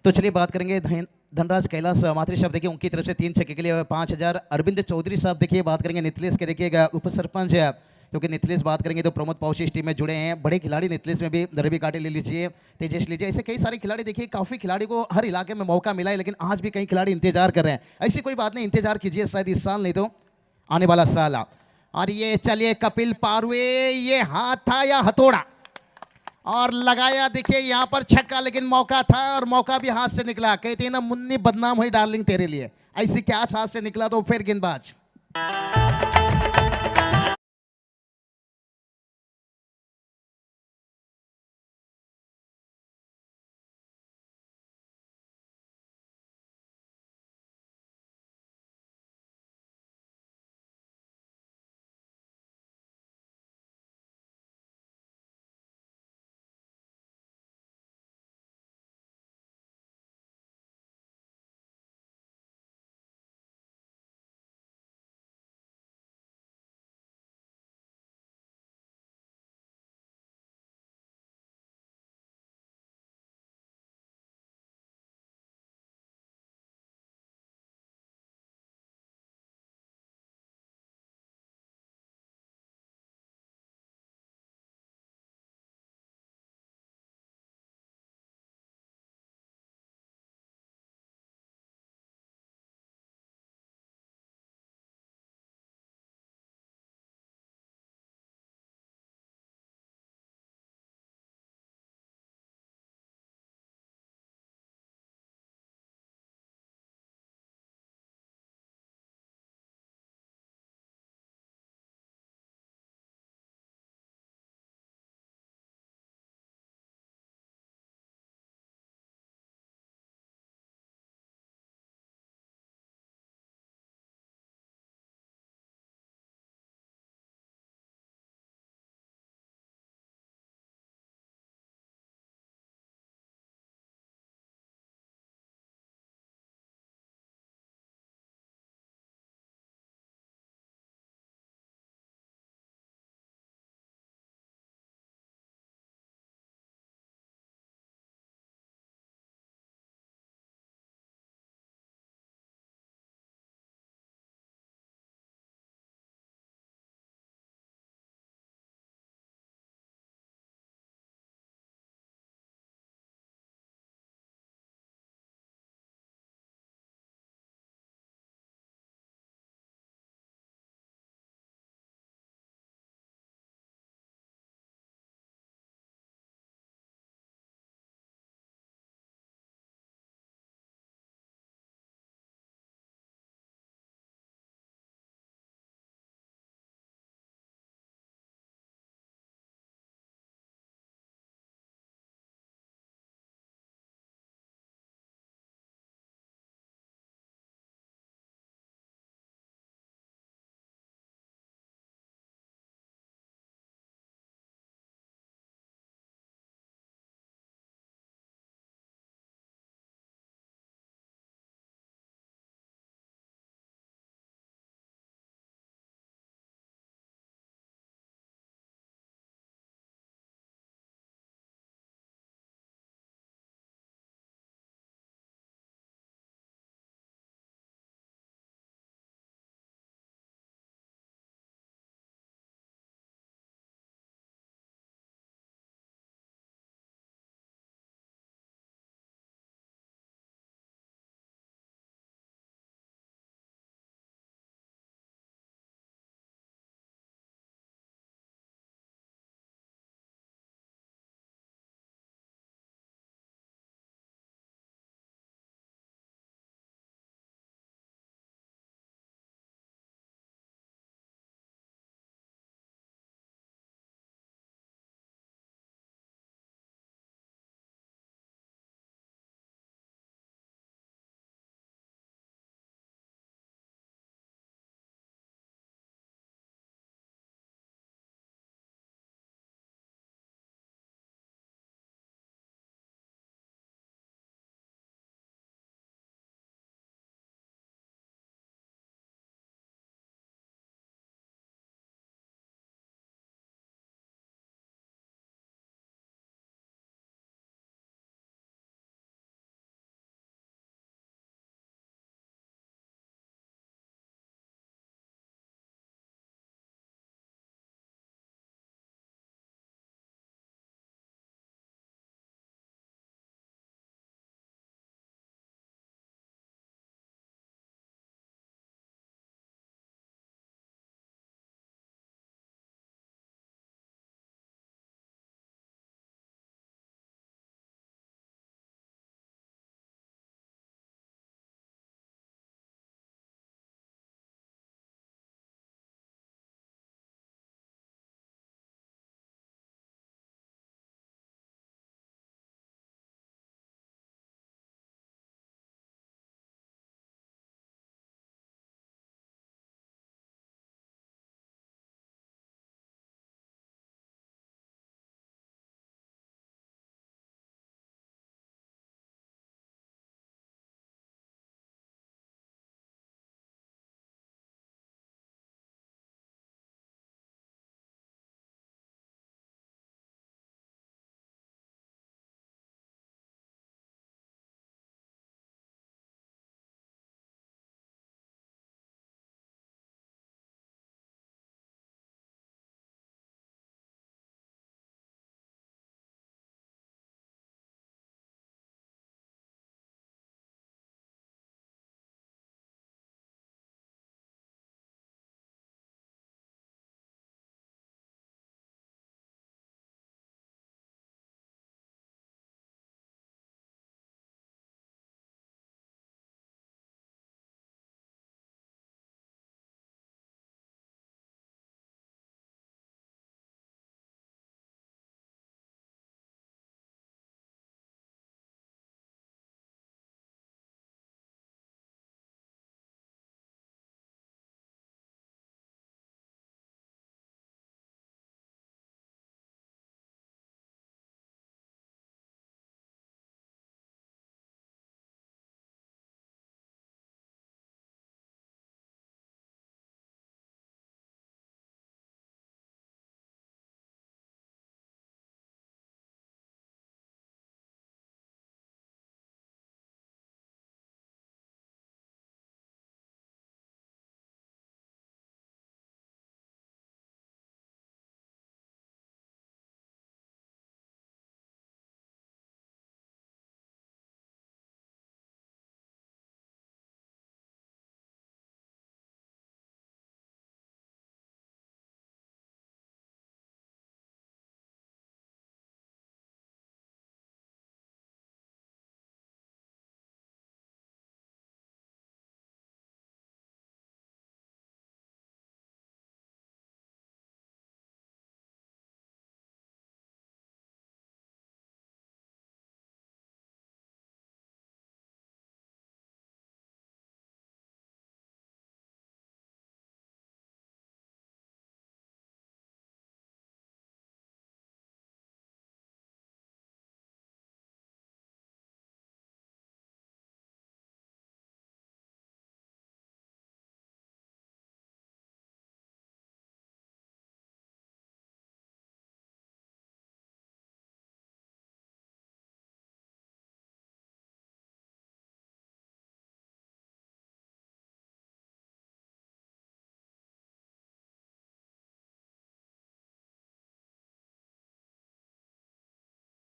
Speaker 2: तो चलिए बात करेंगे धनराज कैलाश माथुर साहब, देखिए उनकी तरफ से 3 छक्के के लिए 5000। अरविंद चौधरी साहब देखिए बात करेंगे नितलेश के, देखिए उप सरपंच है, क्योंकि नितलेश बात करेंगे तो प्रमोद पावशे इस टीम में जुड़े हैं। बड़े खिलाड़ी नितलेश में भी रवि काटे ले लीजिए, तेजेश लीजिए, ऐसे कई सारे खिलाड़ी देखिए। काफ़ी खिलाड़ी को हर इलाके में मौका मिला है, लेकिन आज भी कई खिलाड़ी इंतजार कर रहे हैं। ऐसी कोई बात नहीं, इंतजार कीजिए, शायद इस साल नहीं तो आने वाला साल। और ये चलिए कपिल पारवे, ये हाथ था या हथौड़ा, और लगाया, देखिए यहाँ पर छक्का, लेकिन मौका था और मौका भी हाथ से निकला। कहते हैं ना, मुन्नी बदनाम हुई डार्लिंग तेरे लिए, ऐसी कैच हाथ से निकला तो फिर गेंदबाज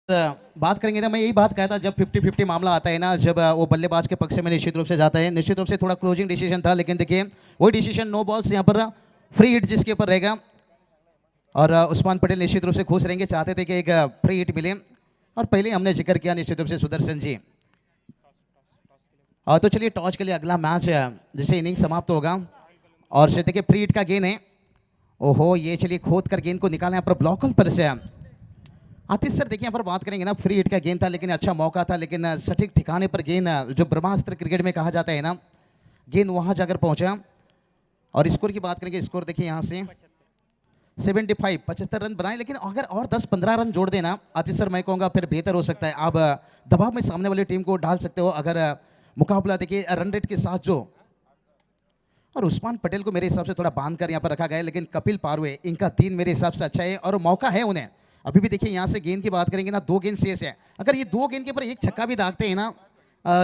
Speaker 2: बात करेंगे ना, मैं यही बात कहता जब 50-50 मामला आता है ना, जब वो बल्लेबाज के पक्ष में निश्चित रूप से जाता है, निश्चित रूप से थोड़ा क्लोजिंग डिसीजन था, लेकिन देखिए वही डिसीजन नो बॉल्स यहाँ पर फ्री हिट जिसके ऊपर रहेगा, और उस्मान पटेल निश्चित रूप से खुश रहेंगे, चाहते थे कि एक फ्री हिट मिले, और पहले हमने जिक्र किया निश्चित रूप से सुदर्शन जी। तो चलिए टॉस के लिए अगला मैच जैसे इनिंग समाप्त होगा, और से देखिए फ्री हिट का गेंद है, ओहो ये चलिए खोद कर गेंद को निकाला यहाँ पर ब्लॉकल पर से। आतिश सर देखिए यहाँ पर बात करेंगे ना, फ्री हिट का गेंद था लेकिन अच्छा मौका था, लेकिन सटीक ठिकाने पर गेंद, जो ब्रह्मास्त्र क्रिकेट में कहा जाता है ना, गेंद वहां जाकर पहुंचा। और स्कोर की बात करेंगे, स्कोर देखिए यहाँ से 75 रन बनाए, लेकिन अगर और 10-15 रन जोड़ देना आतिश सर, मैं कहूँगा फिर बेहतर हो सकता है। आप दबाव में सामने वाली टीम को डाल सकते हो, अगर मुकाबला देखिए रन रेट के साथ जो, और उस्मान पटेल को मेरे हिसाब से थोड़ा बांध कर यहाँ पर रखा गया है, लेकिन कपिल पारवे इनका 3 मेरे हिसाब से अच्छा है और मौका है उन्हें। अभी भी देखिए यहाँ से गेंद की बात करेंगे ना, 2 गेंद शेष है, अगर ये 2 गेंद के ऊपर एक छक्का भी दागते हैं ना,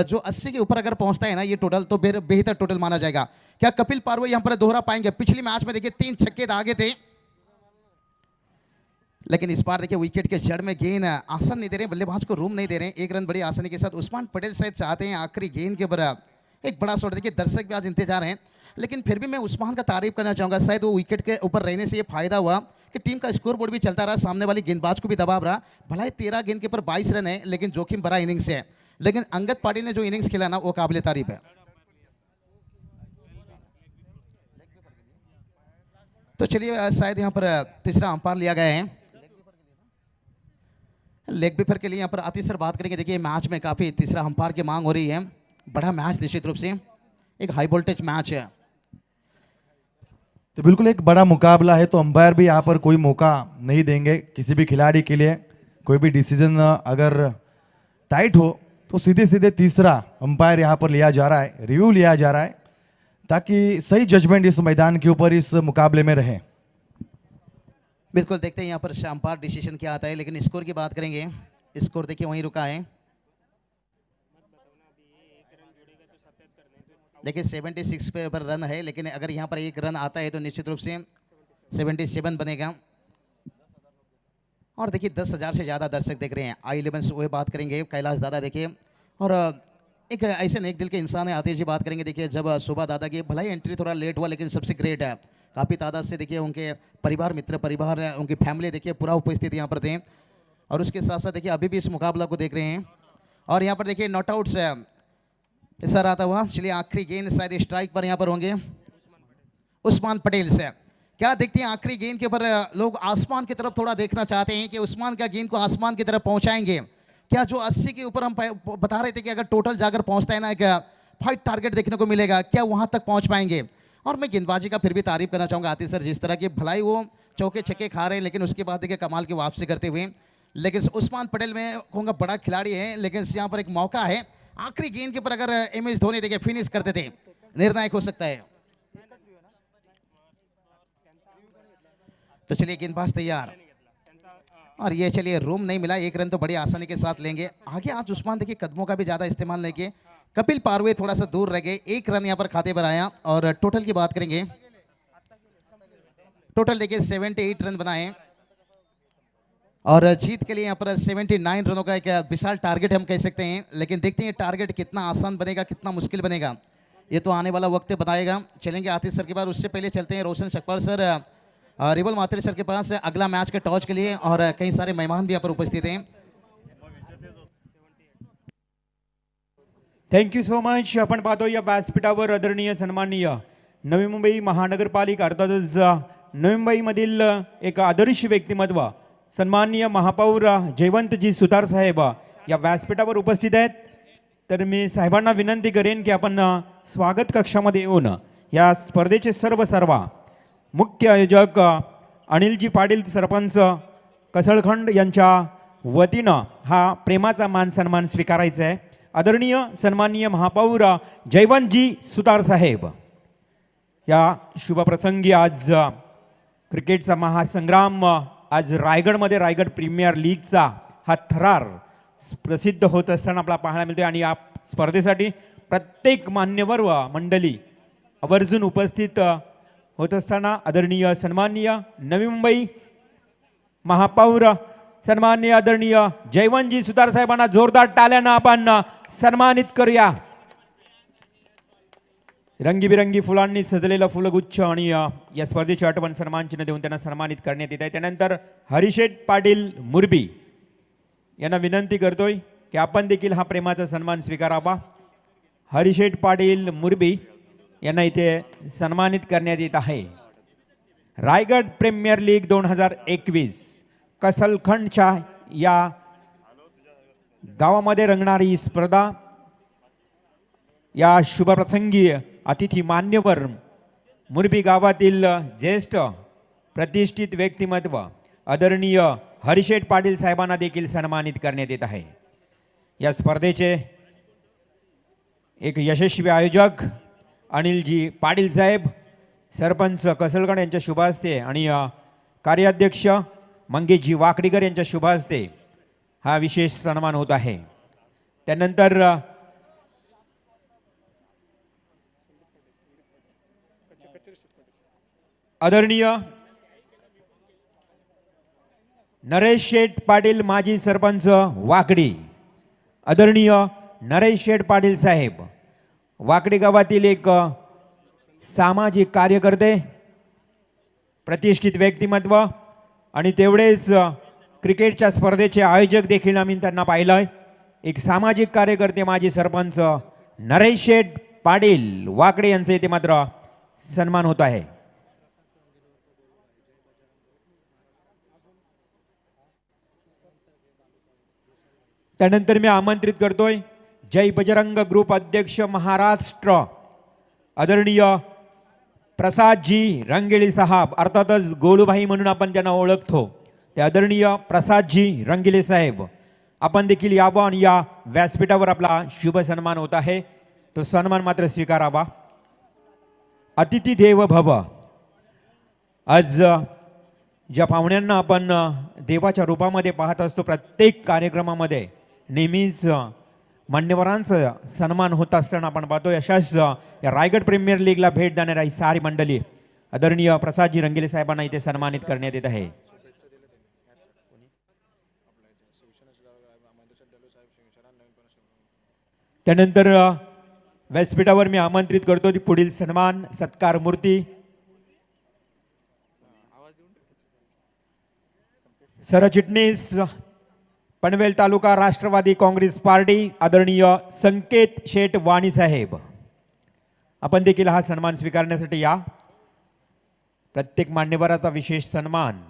Speaker 2: जो 80 के ऊपर अगर पहुंचता है ना ये टोटल, तो बेहतर टोटल माना जाएगा। क्या कपिल पारवे यहाँ पर दोहरा पाएंगे? पिछली मैच में देखिए 3 छक्के दागे थे, लेकिन इस बार देखिए विकेट के जड़ में गेंद आसन नहीं दे रहे, बल्लेबाज को रूम नहीं दे रहे हैं। 1 रन बड़ी आसानी के साथ उस्मान पटेल शायद चाहते हैं आखिरी गेंद के ऊपर एक बड़ा शॉट। देखिए दर्शक भी आज इंतजार हैं, लेकिन फिर भी मैं उस्मान का तारीफ करना चाहूंगा, शायद वो विकेट के ऊपर रहने से ये फायदा हुआ कि टीम का स्कोर बोर्ड भी चलता रहा, सामने वाली गेंदबाज को भी दबाव रहा। भला 13 गेंद के ऊपर 22 रन है, लेकिन जोखिम भरा इनिंग्स है, लेकिन अंगद पाटिल ने जो इनिंग्स खेला ना वो काबिल तारीफ है। तो चलिए शायद यहाँ पर तीसरा अंपायर लिया गया है लेग बीफर के लिए। यहाँ पर आतिश सर बात करेंगे, देखिए मैच में काफी तीसरा अंपायर की मांग हो रही है, बड़ा मैच निश्चित रूप से एक हाई वोल्टेज मैच है,
Speaker 1: तो बिल्कुल एक बड़ा मुकाबला है, तो अंपायर भी यहाँ पर कोई मौका नहीं देंगे किसी भी खिलाड़ी के लिए। कोई भी डिसीजन अगर टाइट हो तो सीधे सीधे तीसरा अंपायर यहाँ पर लिया जा रहा है, रिव्यू लिया जा रहा है, ताकि सही जजमेंट इस मैदान के ऊपर इस मुकाबले में रहे।
Speaker 2: बिल्कुल देखते हैं यहाँ पर अंपायर डिसीजन क्या आता है, लेकिन स्कोर की बात करेंगे, स्कोर देखिए वहीं रुका है। देखिए 76 पे पर रन है, लेकिन अगर यहाँ पर 1 रन आता है तो निश्चित रूप से 77 बनेगा। और देखिए 10,000 से ज़्यादा दर्शक देख रहे हैं। I11 से वही बात करेंगे, कैलाश दादा देखिए, और एक ऐसे नेक दिल के इंसान है आतिश जी। बात करेंगे देखिए जब सुबह दादा की भलाई एंट्री थोड़ा लेट हुआ, लेकिन सबसे ग्रेट है, काफ़ी तादाद से देखिए उनके परिवार मित्र परिवार उनकी फैमिली देखिए पूरा उपस्थित यहाँ पर थे, और उसके साथ साथ देखिए अभी भी इस मुकाबला को देख रहे हैं। और यहाँ पर देखिए नॉट आउट से सर आता हुआ, चलिए आखिरी गेंद शायद स्ट्राइक पर यहाँ पर होंगे उस्मान पटेल से। क्या देखते हैं आखिरी गेंद के ऊपर लोग आसमान की तरफ थोड़ा देखना चाहते हैं कि उस्मान का गेंद को आसमान की तरफ पहुंचाएंगे क्या? जो 80 के ऊपर हम बता रहे थे कि अगर टोटल जाकर पहुंचता है ना एक 5 टारगेट देखने को मिलेगा, क्या वहां तक पहुंच पाएंगे? और मैं गेंदबाजी का फिर भी तारीफ करना चाहूंगा आतिश सर, जिस तरह की भलाई वो चौके छक्के खा रहे हैं, लेकिन उसके बाद देखिए कमाल की वापसी करते हुए। लेकिन उस्मान पटेल में कहूँगा बड़ा खिलाड़ी है, लेकिन यहाँ पर एक मौका है, आखिरी गेंद के ऊपर अगर MS धोनी देखिए फिनिश करते थे, निर्णायक हो सकता है। तो चलिए गेंदबाज तैयार, और ये चलिए रूम नहीं मिला, 1 रन तो बड़ी आसानी के साथ लेंगे आगे। आज उस्मान देखिए कदमों का भी ज्यादा इस्तेमाल नहीं किए, कपिल पारवे थोड़ा सा दूर रह गए, 1 रन यहाँ पर खाते पर आया। और टोटल की बात करेंगे, टोटल देखिए 78 रन बनाए, और जीत के लिए यहाँ पर 79 रनों का एक विशाल टारगेट हम कह सकते हैं। लेकिन देखते हैं टारगेट कितना आसान बनेगा, कितना मुश्किल बनेगा, ये तो आने वाला वक्त बताएगा। चलेंगे आतिश सर के बाद, उससे पहले चलते हैं रोशन सकपाल सर, रिबल मात्रे सर के पास अगला मैच के टॉस के लिए, और कई सारे मेहमान भी यहाँ पर उपस्थित हैं।
Speaker 7: Thank you so much. आपण पाहतो या व्यासपीठावर आदरणीय सन्माननीय नवी मुंबई महानगरपालिका अर्थातच नवी मुंबईमधील एक आदर्श व्यक्तिमत्व सन्माननीय महापौर जयवंतजी सुतार साहेब या व्यासपीठावर उपस्थित आहेत. तर मी साहेबांना विनंती करेन की आपण स्वागत कक्षामध्ये येऊन या स्पर्धेचे सर्व मुख्य आयोजक अनिलजी पाटील सरपंच कसळखंड यांच्या वतीनं हा प्रेमाचा मान सन्मान स्वीकारायचा आहे. आदरणीय सन्माननीय महापौर जयवंतजी सुतार साहेब या शुभप्रसंगी आज क्रिकेटचा महासंग्राम, आज रायगडमध्ये रायगड प्रीमियर लीगचा हा थरार प्रसिद्ध होत असताना आपला पाहायला मिळतोय. आणि या स्पर्धेसाठी प्रत्येक मान्यवर व मंडळी आवर्जून उपस्थित होत असताना आदरणीय सन्माननीय नवी मुंबई महापौर सन्माननीय आदरणीय जयवंतजी सुतार साहेबांना जोरदार टाळ्यानं आपण सन्मानित करूया. रंगीबिरंगी फुलांनी सजलेलं फुलगुच्छ आणि या स्पर्धेची आठवण सन्मान चिन्ह देऊन त्यांना सन्मानित करण्यात येत आहे. त्यानंतर हरिशेठ पाटील मुरबी यांना विनंती करतोय की आपण देखील हा प्रेमाचा सन्मान स्वीकारावा. हरिशेठ पाटील मुरबी यांना इथे सन्मानित करण्यात येत आहे. रायगड प्रीमियर लीग 2021 कसलखंडच्या या गावामध्ये रंगणारी ही स्पर्धा, या शुभप्रसंगी अतिथी मान्यवर मुरबी गावातील ज्येष्ठ प्रतिष्ठित व्यक्तिमत्व आदरणीय हरिशेठ पाटील साहेबांना देखील सन्मानित करण्यात येत आहे. या स्पर्धेचे एक यशस्वी आयोजक अनिलजी पाटील साहेब, सरपंच कसलगड यांच्या शुभ हस्ते आणि कार्याध्यक्ष मंगेशजी वाकडीकर यांच्या शुभ हस्ते हा विशेष सन्मान होत आहे. त्यानंतर आदरणीय नरेश शेठ पाटील माजी सरपंच वाकडी, आदरणीय नरेश शेठ पाटील साहेब वाकडी गावातील एक सामाजिक कार्यकर्ते, प्रतिष्ठित व्यक्तिमत्व आणि तेवढेच क्रिकेटच्या स्पर्धेचे आयोजक देखील आम्ही त्यांना पाहिलंय. एक सामाजिक कार्यकर्ते माजी सरपंच नरेश शेठ पाटील वाकडे यांचे इथे मात्र सन्मान होत आहे. त्यानंतर मी आमंत्रित करतोय जय बजरंग ग्रुप अध्यक्ष महाराष्ट्र आदरणीय प्रसादजी रंगेली साहेब, अर्थातच गोलूभाई म्हणून आपण त्यांना ओळखतो, ते आदरणीय प्रसादजी रंगेली साहेब आपण देखील यावं आणि या व्यासपीठावर आपला शुभ सन्मान होत आहे. तो सन्मान मात्र स्वीकारावा. अतिथी देव भव. आज ज्या पाहुण्यांना आपण देवाच्या रूपामध्ये पाहत असतो, प्रत्येक कार्यक्रमामध्ये नेहमीच मान्यवरांचा सन्मान होत असताना आपण पाहतो. अशाच या रायगड प्रीमियर लीगला भेट देणारी ही सारी मंडळी आदरणीय प्रसादजी रंगेले साहेबांना इथे सन्मानित करण्यात येत आहे. त्यानंतर व्यासपीठावर मी आमंत्रित करतो ती पुढील सन्मान सत्कार मूर्ती सरचिटणीस पनवेल तालुका राष्ट्रवादी काँग्रेस पार्टी आदरणीय संकेत शेठ वाणी साहेब, आपण देखील हा सन्मान स्वीकारण्यासाठी या. प्रत्येक मान्यवराचा विशेष सन्मान.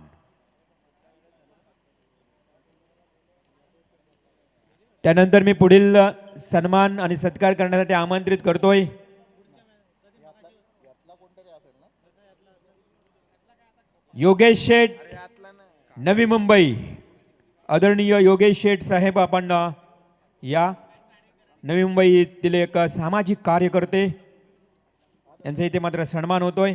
Speaker 7: त्यानंतर मी पुढील सन्मान आणि सत्कार करण्यासाठी आमंत्रित करतोय योगेश शेठ नवी मुंबई, आदरणीय योगेश शेठ साहेब आपण या नवी मुंबईतील एक सामाजिक कार्यकर्ते, यांचा इथे मात्र सन्मान होतोय.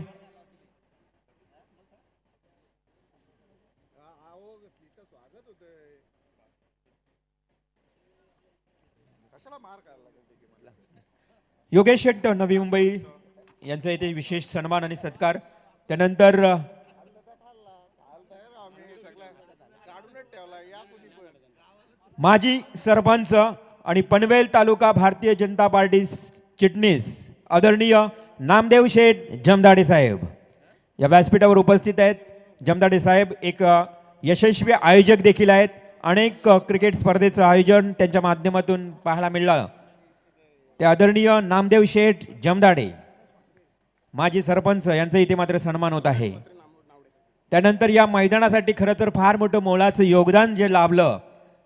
Speaker 7: योगेश शेट्टी नवी मुंबई यांचा इथे विशेष सन्मान आणि सत्कार. त्यानंतर माजी सरपंच आणि पनवेल तालुका भारतीय जनता पार्टी चिटणीस आदरणीय नामदेव शेठ जमदाडे साहेब या व्यासपीठावर उपस्थित आहेत. जमदाडे साहेब एक यशस्वी आयोजक देखील आहेत. अनेक क्रिकेट स्पर्धेचं आयोजन त्यांच्या माध्यमातून पाहायला मिळालं. ते आदरणीय नामदेव शेठ जमदाडे माजी सरपंच यांचा इथे मात्र सन्मान होत आहे. त्यानंतर या मैदानासाठी खरं तर फार मोठं मोलाचं योगदान जे लाभलं,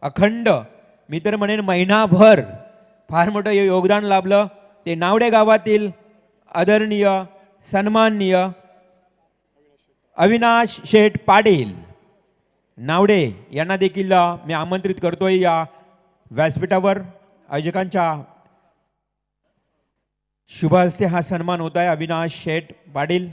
Speaker 7: अखंड मी तर म्हणेन महिनाभर फार मोठं योगदान लाभलं, ते नावडे गावातील आदरणीय सन्माननीय अविनाश शेठ पाटील नावडे यांना देखील मी आमंत्रित करतोय या व्यासपीठावर. आयोजकांच्या शुभ हस्ते हा सन्मान होत आहे. अविनाश शेठ पाटील.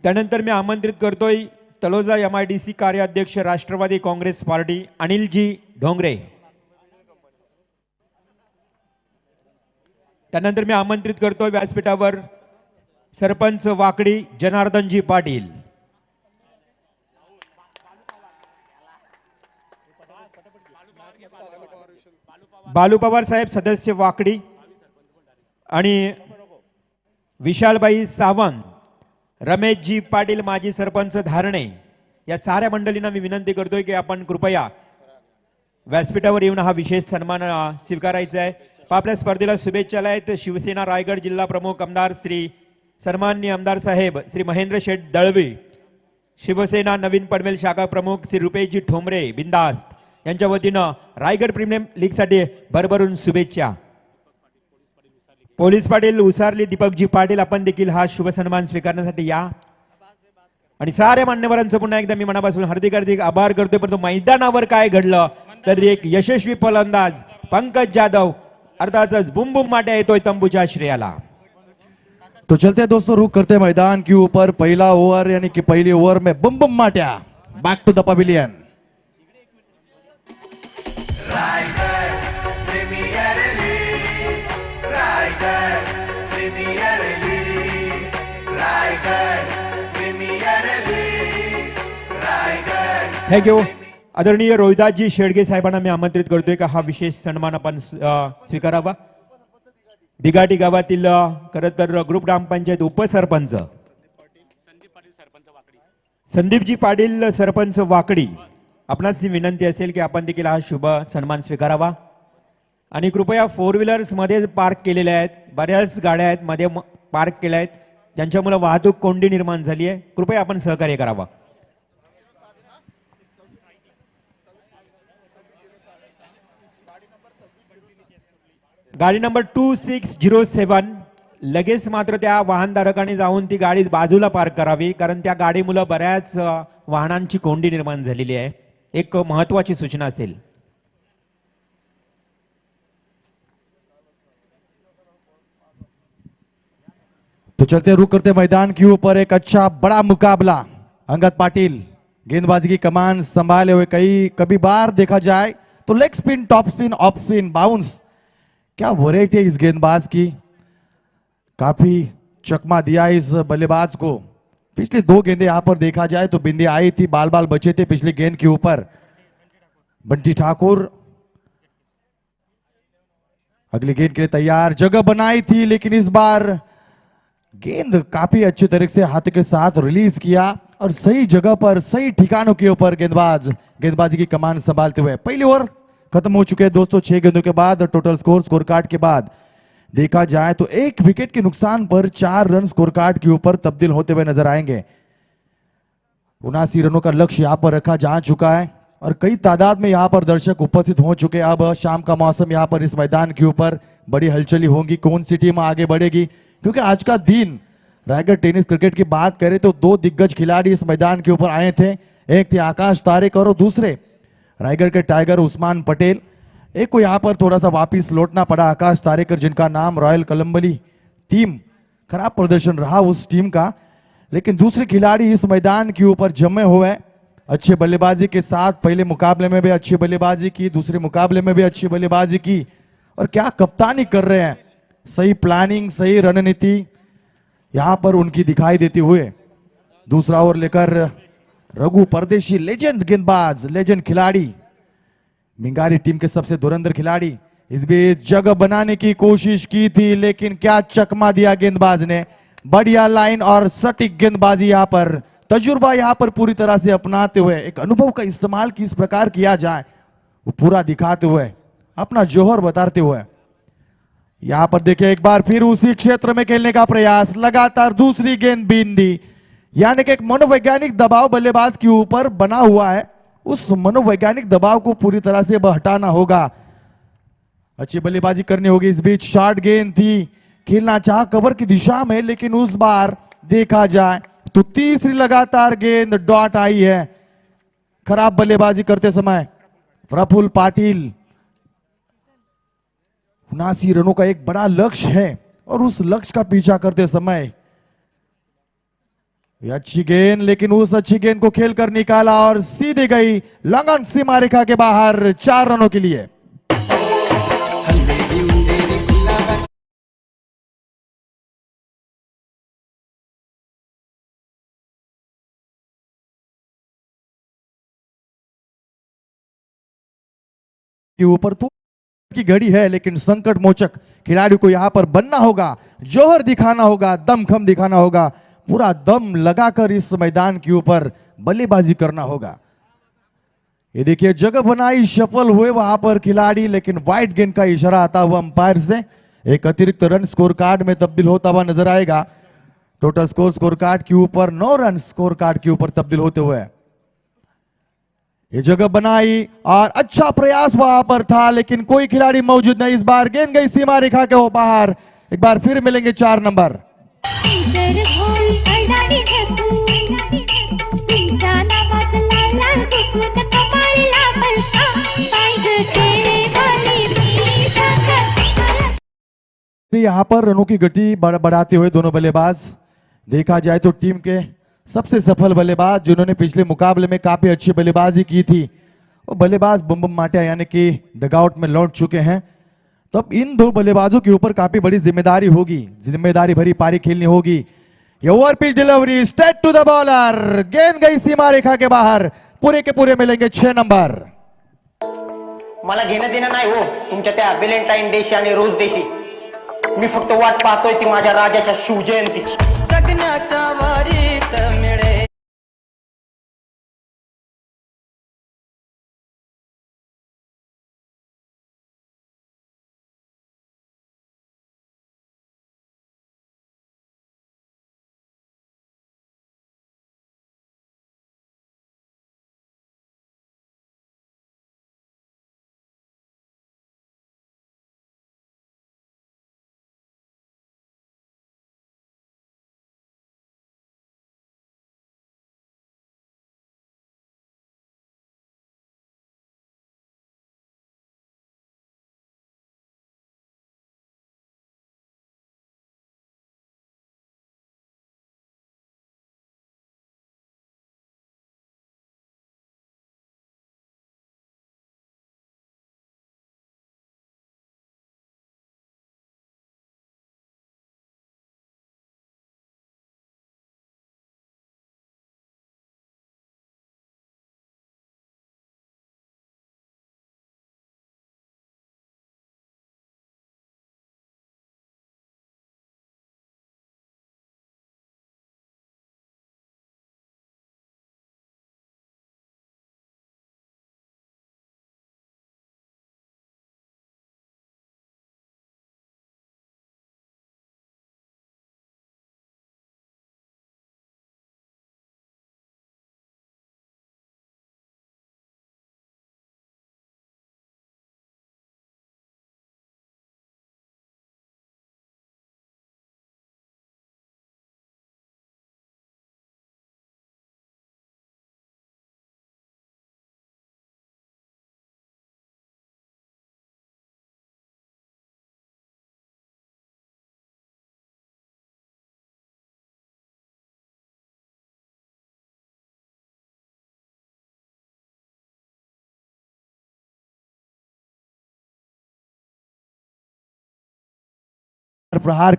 Speaker 7: त्यानंतर मी आमंत्रित करतोय तलोजा MIDC कार्याध्यक्ष राष्ट्रवादी काँग्रेस पार्टी अनिलजी ढोंगरे. त्यानंतर मी आमंत्रित करतोय व्यासपीठावर सरपंच वाकडी जनार्दनजी पाटील. बालू पवार साहेब सदस्य वाकडी आणि विशालबाई सावंत, रमेशजी पाटील माजी सरपंच धारणे, या साऱ्या मंडळींना मी विनंती करतोय की आपण कृपया व्यासपीठावर येऊन हा विशेष सन्मान स्वीकारायचा आहे. आपल्या स्पर्धेला शुभेच्छा आहेत शिवसेना रायगड जिल्हा प्रमुख आमदार श्री सन्माननीय आमदार साहेब श्री महेंद्र शेठ दळवी, शिवसेना नवीन पनवेल शाखा प्रमुख श्री रुपेशजी ठोंबरे बिंदास्त यांच्या वतीनं रायगड प्रीमियम लीगसाठी भरभरून शुभेच्छा. पोलीस पाटील उसारली दीपकजी पाटील, आपण देखील हा शुभ सन्मान स्वीकारण्यासाठी या. आणि साऱ्या मान्यवरांचं पुन्हा एकदा मी मनापासून हार्दिक हार्दिक आभार करतोय. परंतु मैदानावर काय घडलं तर एक यशस्वी फलंदाज पंकज जाधव अर्थातच बुम बुम माट्या येतोय तंबूच्या श्रेयाला.
Speaker 1: तो चलते हैं दोस्तों, रुक करते हैं मैदान के ऊपर. पहला ओवर यानी कि पहली ओवर में बम बम माट्या back to the pavilion.
Speaker 7: Thank you. आदरणीय रोहिदासजी शेडगे साहेबांना मी आमंत्रित करतोय का हा विशेष सन्मान आपण स्वीकारावा. दिगाटी गावातील खरं तर ग्रुप ग्रामपंचायत उपसरपंच संदीपजी पाटील सरपंच वाकडी, आपणास विनंती असेल की आपण देखील हा शुभ सन्मान स्वीकारावा. आणि कृपया 4 व्हीलर्स मध्ये पार्क केलेल्या आहेत, बऱ्याच गाड्या आहेत मध्ये पार्क केल्या आहेत ज्यांच्यामुळे वाहतूक कोंडी निर्माण झाली आहे. कृपया आपण सहकार्य करावा. गाडी नंबर 2607, लगेच मात्र त्या वाहनधारकाने जाऊन ती गाडी बाजूला पार्क करावी, कारण त्या गाडीमुळे बऱ्याच वाहनांची कोंडी निर्माण झालेली आहे. एक महत्वाची सूचना असेल.
Speaker 1: तो चलते रुक करते मैदान के ऊपर एक अच्छा बड़ा मुकाबला. अंगद पाटिल गेंदबाजी की कमान संभाले हुए, कभी बार देखा जाए तो leg spin, top spin, off spin, bounce, क्या वैरायटी है इस गेंदबाज की. काफी चकमा दिया इस बल्लेबाज को. पिछली 2 गेंदें यहां पर देखा जाए तो बिंदी आई थी, बाल बाल बचे थे पिछली गेंद के ऊपर. बंटी ठाकुर अगली गेंद के लिए तैयार, जगह बनाई थी लेकिन इस बार गेंद काफी अच्छे तरीके से हाथ के साथ रिलीज किया और सही जगह पर सही ठिकानों के ऊपर गेंदबाजी की कमान संभालते हुए. पहली ओवर खत्म हो चुके हैं दोस्तों. 6 गेंदों के बाद टोटल स्कोर कार्ड के बाद देखा जाए तो 1 विकेट के नुकसान पर 4 रन स्कोर कार्ड के ऊपर तब्दील होते हुए नजर आएंगे. 79 रनों का लक्ष्य यहां पर रखा जा चुका है और कई तादाद में यहां पर दर्शक उपस्थित हो चुके हैं. अब शाम का मौसम यहां पर इस मैदान के ऊपर बड़ी हलचली होंगी. कौन सी टीम आगे बढ़ेगी, क्योंकि आज का दिन रायगढ़ टेनिस क्रिकेट की बात करें तो 2 दिग्गज खिलाड़ी इस मैदान के ऊपर आए थे. एक थे आकाश तारेक और दूसरे रायगढ़ के टाइगर उस्मान पटेल. एक को यहां पर थोड़ा सा वापिस लौटना पड़ा, आकाश तारेकर, जिनका नाम रॉयल कलम्बली टीम, खराब प्रदर्शन रहा उस टीम का. लेकिन दूसरे खिलाड़ी इस मैदान के ऊपर जमे हुए, अच्छे बल्लेबाजी के साथ पहले मुकाबले में भी अच्छी बल्लेबाजी की, दूसरे मुकाबले में भी अच्छी बल्लेबाजी की और क्या कप्तानी कर रहे हैं. सही प्लानिंग, सही रणनीति यहां पर उनकी दिखाई देती हुए. दूसरा ओवर लेकर रघु परदेशी, लेजेंड गेंदबाज, लेजेंड खिलाड़ी, मिंगारी टीम के सबसे धुरंधर खिलाड़ी, इस बीच जगह बनाने की कोशिश की थी लेकिन क्या चकमा दिया गेंदबाज ने. बढ़िया लाइन और सटीक गेंदबाजी, यहां पर तजुर्बा यहां पर पूरी तरह से अपनाते हुए, एक अनुभव का इस्तेमाल किस प्रकार किया जाए वो पूरा दिखाते हुए, अपना जोहर बताते हुए. यहां पर देखिए एक बार फिर उसी क्षेत्र में खेलने का प्रयास, लगातार दूसरी गेंद बिंदी, यानी कि एक मनोवैज्ञानिक दबाव बल्लेबाज के ऊपर बना हुआ है. उस मनोवैज्ञानिक दबाव को पूरी तरह से हटाना होगा. अच्छी बल्लेबाजी करनी होगी. इस बीच शॉर्ट गेंद थी, खेलना चाह कवर की दिशा में, लेकिन उस बार देखा जाए तो तीसरी लगातार गेंद डॉट आई है. खराब बल्लेबाजी करते समय प्रफुल्ल पाटिल. 79 रनों का एक बड़ा लक्ष्य है और उस लक्ष्य का पीछा करते समय अच्छी गेंद, लेकिन उस अच्छी गेंद को खेलकर निकाला और सीधे गई लॉन्ग सीमा रेखा के बाहर 4 रनों के लिए. के ऊपर तो की घड़ी है, लेकिन संकट मोचक खिलाड़ी को यहाँ पर बनना होगा, जौहर दिखाना होगा, दमखम दिखाना होगा, पूरा दम लगाकर इस मैदान के ऊपर बल्लेबाजी करना होगा। ये देखिए जगह बनाई, सफल हुए वहां पर खिलाड़ी, लेकिन वाइड गेंद का इशारा आता हुआ अंपायर से एक अतिरिक्त रन स्कोर कार्ड में तब्दील होता हुआ नजर आएगा। टोटल स्कोर कार्ड के ऊपर 9 रन स्कोर कार्ड के ऊपर तब्दील होते हुए ये जगह बनाई और अच्छा प्रयास वहां पर था, लेकिन कोई खिलाड़ी मौजूद नहीं। इस बार गेंद गई सीमा रेखा के वो बाहर। एक बार फिर मिलेंगे 4 नंबर। यहाँ पर रनों की गति बढ़ाते हुए दोनों बल्लेबाज, देखा जाए तो टीम के सबसे सफल बल्लेबाज जिन्होंने पिछले मुकाबले में काफी अच्छी बल्लेबाजी की थी, वो बल्लेबाज बम माटिया यानी कि डगआउट में लौट चुके हैं। तो अब इन दो बल्लेबाजों के ऊपर काफी बड़ी जिम्मेदारी होगी, जिम्मेदारी भरी पारी खेलनी होगी। ये over pitch delivery straight to the bowler, गेंद गई सीमा रेखा के बाहर। पूरे के पूरे मिलेंगे 6 नंबर।
Speaker 8: मला घेणं देणं नाही हो तुमच्या त्या व्हॅलेंटाईन डेशी आणि रोज डेशी। मी फक्त वाट पाहतोय ती माझ्या राजाच्या शिवजयंतीची।
Speaker 5: जगण्याच्या वारीत मिळे
Speaker 1: प्रहार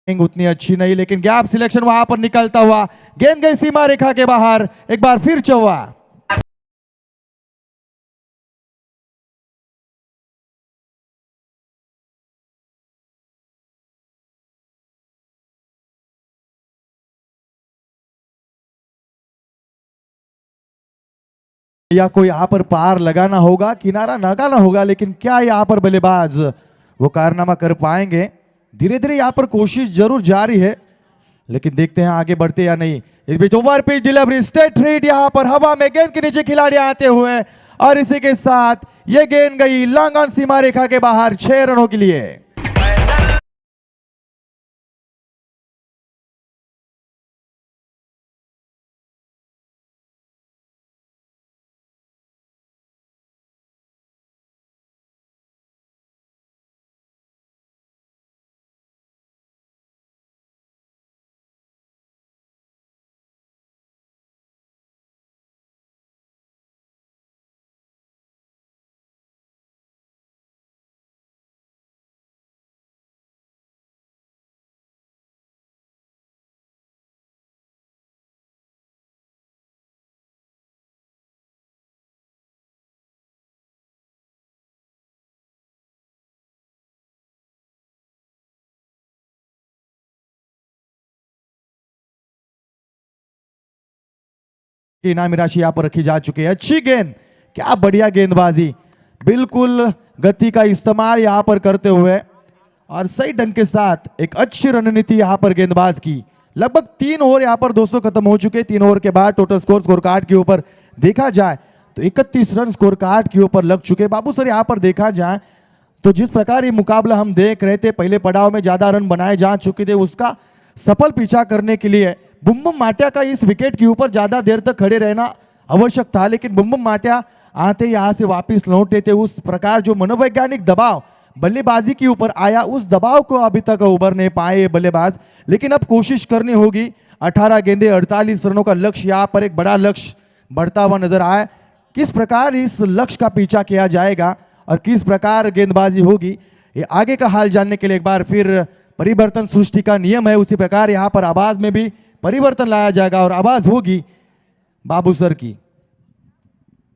Speaker 1: उतनी अच्छी नहीं, लेकिन गैप सिलेक्शन वहां पर निकलता हुआ, गेंद गई सीमा रेखा के बाहर। एक बार फिर चौवा। या कोई यहाँ पर पार लगाना होगा, किनारा लगाना होगा, लेकिन क्या यहाँ पर बल्लेबाज वो कारनामा कर पाएंगे? धीरे धीरे यहाँ पर कोशिश जरूर जारी है, लेकिन देखते हैं आगे बढ़ते या नहीं। इस बीच over pitch delivery straight hit, यहाँ पर हवा में गेंद के नीचे खिलाड़ी आते हुए, और इसी के साथ ये गेंद गई लॉन्ग ऑन सीमा रेखा के बाहर 6 रनों के लिए। इनामी राशि यहाँ पर रखी जा चुकी है। अच्छी गेंद, क्या बढ़िया गेंदबाजी, बिल्कुल गति का इस्तेमाल यहाँ पर करते हुए और सही ढंग के साथ एक अच्छी रणनीति यहाँ पर गेंदबाज की। लगभग 3 ओवर यहाँ पर दोस्तों खत्म हो चुके। 3 ओवर के बाद टोटल स्कोर कार्ड के ऊपर देखा जाए तो 31 रन स्कोर कार्ड के ऊपर लग चुके। बाबू सर यहाँ पर देखा जाए तो जिस प्रकार ये मुकाबला हम देख रहे थे, पहले पड़ाव में ज्यादा रन बनाए जा चुके थे, उसका सफल पीछा करने के लिए बुम बुम माटिया का इस विकेट के ऊपर ज्यादा देर तक खड़े रहना आवश्यक था, लेकिन बुम बुम माटिया आते यहां से वापस लौटे थे। उस प्रकार जो मनोवैज्ञानिक दबाव बल्लेबाजी के ऊपर आया, उस दबाव को अभी तक उबर नहीं पाए ये बल्लेबाज, लेकिन अब कोशिश करनी होगी। 18 गेंदे 48 रनों का लक्ष्य, यहाँ पर एक बड़ा लक्ष्य बढ़ता हुआ नजर आए। किस प्रकार इस लक्ष्य का पीछा किया जाएगा और किस प्रकार गेंदबाजी होगी, ये आगे का हाल जानने के लिए एक बार फिर परिवर्तन सृष्टि का नियम है, उसी प्रकार यहाँ पर आवाज में भी परिवर्तन लाया जाएगा और आवाज होगी बाबू सर की।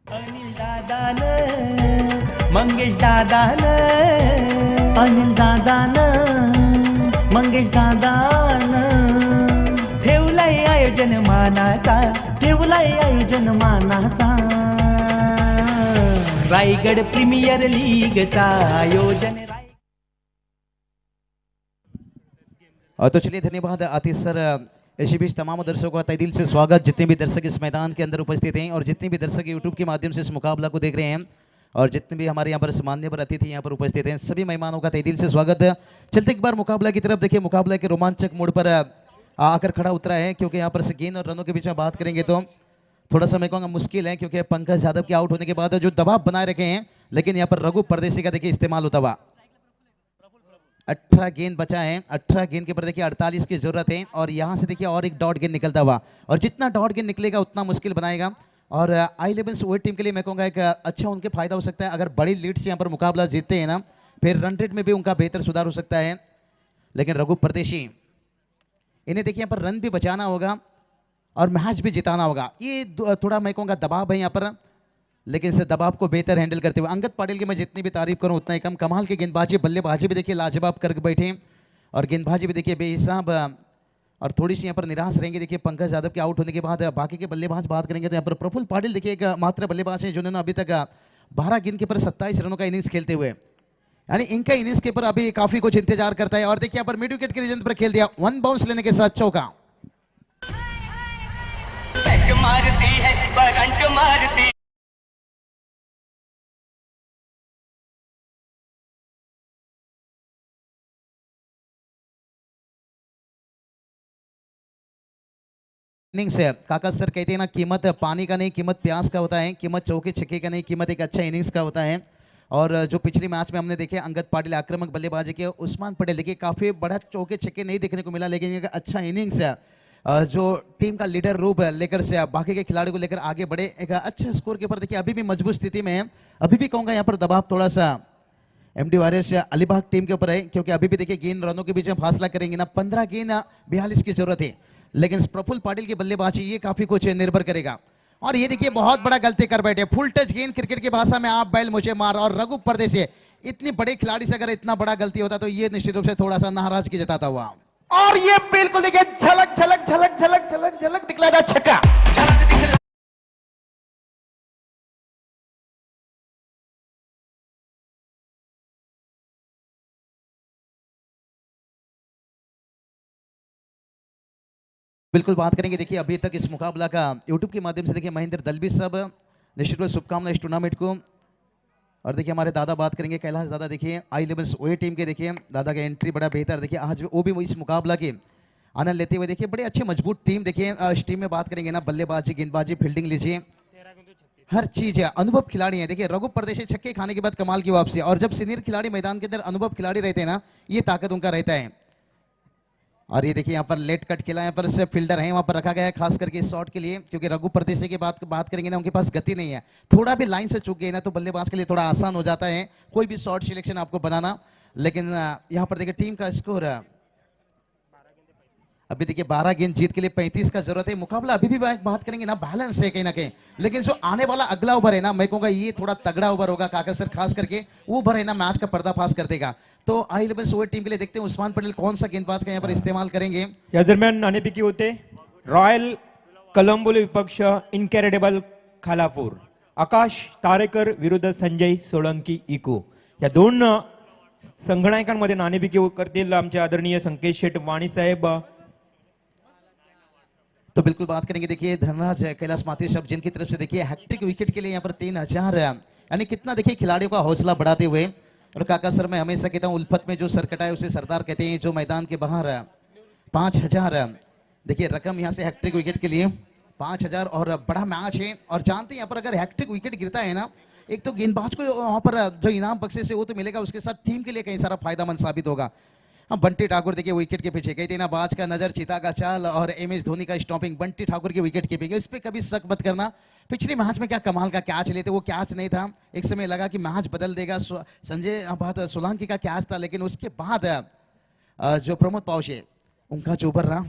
Speaker 6: अनिल दादान, मंगेश दादान, अनिल दादान, मंगेश दादान, ठेवलाय आयोजन मानाचा, ठेवलाय आयोजन मानाचा, रायगड प्रीमियर लीगचा आयोजन।
Speaker 2: तो चलिए धन्यवाद आतिश सर। इसी बीच तमाम दर्शकों का तहे दिल से स्वागत, जितने भी दर्शक इस मैदान के अंदर उपस्थित हैं और जितने भी दर्शक यूट्यूब के माध्यम से इस मुकाबला को देख रहे हैं और जितने भी हमारे यहाँ पर मान्यवर अतिथि यहाँ पर उपस्थित हैं, सभी मेहमानों का तहे दिल से स्वागत। चलते एक बार मुकाबला की तरफ देखिए, मुकाबला के रोमांचक मोड़ पर आकर खड़ा उतरा है, क्योंकि यहाँ पर से गेंद और रनों के बीच में बात करेंगे तो थोड़ा सा मैं कहूँगा मुश्किल है, क्योंकि पंकज यादव के आउट होने के बाद जो दबाव बनाए रखे हैं, लेकिन यहाँ पर रघु परदेसी का देखिए इस्तेमाल होता हुआ। 18 गेंद बचा है, 18 गेंद के ऊपर देखिए 48 की जरूरत है और यहाँ से देखिए और एक डॉट गेंद निकलता हुआ, और जितना डॉट गेंद निकलेगा उतना मुश्किल बनाएगा। और I11 ओवर टीम के लिए मैं कहूँगा एक अच्छा उनके फायदा हो सकता है, अगर बड़ी लीड से यहाँ पर मुकाबला जीतते हैं ना, फिर रन रेट में भी उनका बेहतर सुधार हो सकता है। लेकिन रघु परदेशी, इन्हें देखिए यहाँ पर रन भी बचाना होगा और मैच भी जिताना होगा। ये थोड़ा मैं कहूँगा दबाव है यहाँ पर, लेकिन इस दबाव को बेहतर हैंडल करते हुए अंगद पाटिल की मैं जितनी भी तारीफ करूं उतना ही कम। कमाल की गेंदबाजी, बल्लेबाजी भी देखिए लाजवाब कर बैठे और गेंदबाजी भी देखिए बेहिसाब, और थोड़ी सी यहाँ पर निराश रहेंगे देखिए पंकज यादव के आउट होने के बाद। बाकी के बल्लेबाज बात करेंगे तो यहाँ पर प्रफुल्ल पाटिल देखिए एक मात्र बल्लेबाज हैं जिन्होंने अभी तक 12 गेंद के ऊपर 27 रनों का इनिंग्स खेलते हुए, यानी इनका इनिंग्स के ऊपर अभी काफी कुछ इंतजार करता है। और देखिए यहाँ पर मिड विकेट के रीजन पर खेल दिया, 1 बाउंस लेने के साथ चौका।
Speaker 5: मारती है बगंट मारती।
Speaker 2: इनिंग्स है, काका सर कहते हैं ना, कीमत पानी का नहीं, कीमत प्यास का होता है, कीमत चौके छक्के का नहीं, कीमत एक अच्छा इनिंग्स का होता है। और जो पिछले मैच में हमने देखे अंगद पाटिल आक्रामक बल्लेबाजी के, उस्मान पटेल देखिए काफी बड़ा चौके छक्के नहीं देखने को मिला, लेकिन एक अच्छा इनिंग्स है जो टीम का लीडर रूप लेकर से बाकी के खिलाड़ियों को लेकर आगे बढ़े, एक अच्छे स्कोर के ऊपर देखिए अभी भी मजबूत स्थिति में है। अभी भी कहूंगा यहाँ पर दबाव थोड़ा सा एमडी वॉरियर्स अलीबाग टीम के ऊपर है, क्योंकि अभी भी देखिए गेंद रनों के बीच में फासला करेंगे ना, 15 गेंद 42 की जरूरत है, लेकिन प्रफुल्ल पाटिल की बल्लेबाजी ये काफी कुछ निर्भर करेगा। और ये देखिए बहुत बड़ा गलती कर बैठे, फुल टच गेंद क्रिकेट की भाषा में आप बैल मुझे मार। और रघु परदेसी, इतनी बड़े खिलाड़ी से अगर इतना बड़ा गलती होता तो ये निश्चित रूप से थोड़ा सा नाराजगी जताता हुआ, और ये बिल्कुल देखिए झलक झलक झलक झलक झलक झलक दिखला था छक्का। बिल्कुल बात करेंगे देखिए अभी तक इस मुकाबला का यूट्यूब के माध्यम से देखिए महेंद्र दलबी साहब, निश्चित रूप से शुभकामनाएं इस टूर्नामेंट को। और देखिए हमारे दादा बात करेंगे, कैलाश दादा देखिए I11 ओए टीम के, देखिए दादा का एंट्री बड़ा बेहतर, देखिए आज वो भी इस मुकाबला के आनंद लेते हुए देखिए बड़े अच्छे मजबूत टीम। देखिए इस टीम में बात करेंगे ना, बल्लेबाजी, गेंदबाजी, फील्डिंग लीजिए, हर चीज है, अनुभव खिलाड़ी है। देखिए रघु परदेशी छक्के खाने के बाद कमाल की वापसी, और जब सीनियर खिलाड़ी मैदान के अंदर अनुभव खिलाड़ी रहते हैं ना, ये ताकत उनका रहता है। और ये देखिए यहाँ पर लेट कट खेला, यहाँ पर सिर्फ फील्डर है वहाँ पर रखा गया है खास करके इस शॉट के लिए, क्योंकि रघु परदेसी की बात करेंगे ना, उनके पास गति नहीं है, थोड़ा भी लाइन से चूक गए ना तो बल्लेबाज के लिए थोड़ा आसान हो जाता है कोई भी शॉट सिलेक्शन आपको बनाना। लेकिन यहाँ पर देखिए टीम का स्कोर अभी देखिए 12 गेंद जीत के लिए 35 का जरूरत है। मुकाबला अभी भी बात करेंगे ना, बैलेंस है कहीं ना कहीं, लेकिन जो आने वाला अगला ओवर है ना, मैं कहूंगा ये थोड़ा तगड़ा ओवर होगा। काका सर खास करके वो ओवर है ना, मैच का पर्दाफाश कर देगा। तो I11 ओवर टीम के लिए देखते हैं उस्मान पटेल कौन सा गेंदबाज का यहाँ पर इस्तेमाल करेंगे।
Speaker 7: या दरम्यान नाणेफेकी होते, रॉयल कलंबोली विपक्ष इनकॅरेडेबल खालापूर, आकाश तारेकर विरुद्ध संजय सोळंकी इको, या दोन संघनायकांमध्ये नाणेफेकी करतील आमचे आदरणीय संकेत शेठ वाणी साहेब.
Speaker 2: तो बिल्कुल बात करेंगे, देखिए धनराज कैलाश माथुर साहब जिनकी तरफ से देखिए हैट्रिक विकेट के लिए यहाँ पर 3000, यानी कितना देखिए खिलाड़ियों का हौसला बढ़ाते हुए. और काका सर मैं हमेशा कहता हूँ उल्फत में जो सर कटाए उसे सरदार कहते हैं. जो मैदान के बाहर 5000 देखिए रकम यहाँ से हैट्रिक विकेट के लिए 5000 और बड़ा मैच है. और जानते हैं यहाँ पर अगर हैट्रिक विकेट गिरता है ना, एक तो गेंदबाज को वहाँ पर जो इनाम बक्से से वो तो मिलेगा, उसके साथ टीम के लिए कई सारा फायदामंद साबित होगा. हाँ बंटी ठाकुर देखिए विकेट के पीछे, कहते ना बाज का नजर चिता का चाल और एमएस धोनी का स्टॉपिंग. बंटी ठाकुर की विकेट कीपिंग, इस पे कभी शक मत करना. पिछले मैच में क्या कमाल का कैच लेते, वो कैच नहीं था. एक समय लगा कि मैच बदल देगा, संजय बात सोलंकी का कैच था, लेकिन उसके बाद जो प्रमोद पावशे उनका जो उभर रहा.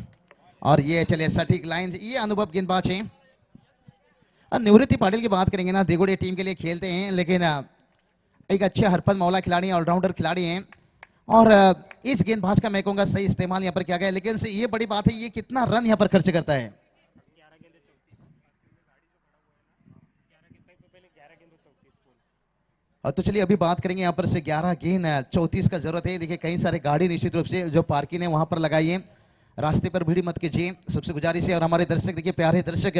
Speaker 2: और ये चले सटीक लाइन, ये अनुभव गेंदबाज है. निवृत्ति पाटिल की बात करेंगे ना, देगोड़े टीम के लिए खेलते हैं, लेकिन एक अच्छे हरपन मौला खिलाड़ी, ऑलराउंडर खिलाड़ी हैं. और इस गेंदबाज का मैं कहूंगा सही इस्तेमाल यहाँ पर किया गया. लेकिन ये बड़ी बात है, ये कितना रन यहाँ पर खर्च करता है. तो चलिए अभी बात करेंगे यहाँ पर से 11 गेंद 34 का जरूरत है. देखिए कई सारे गाड़ी निश्चित रूप से जो पार्किंग है वहां पर लगाई है. रास्ते पर भीड़ मत कीजिए, सबसे गुजारिश है. और हमारे दर्शक देखिए, प्यारे दर्शक,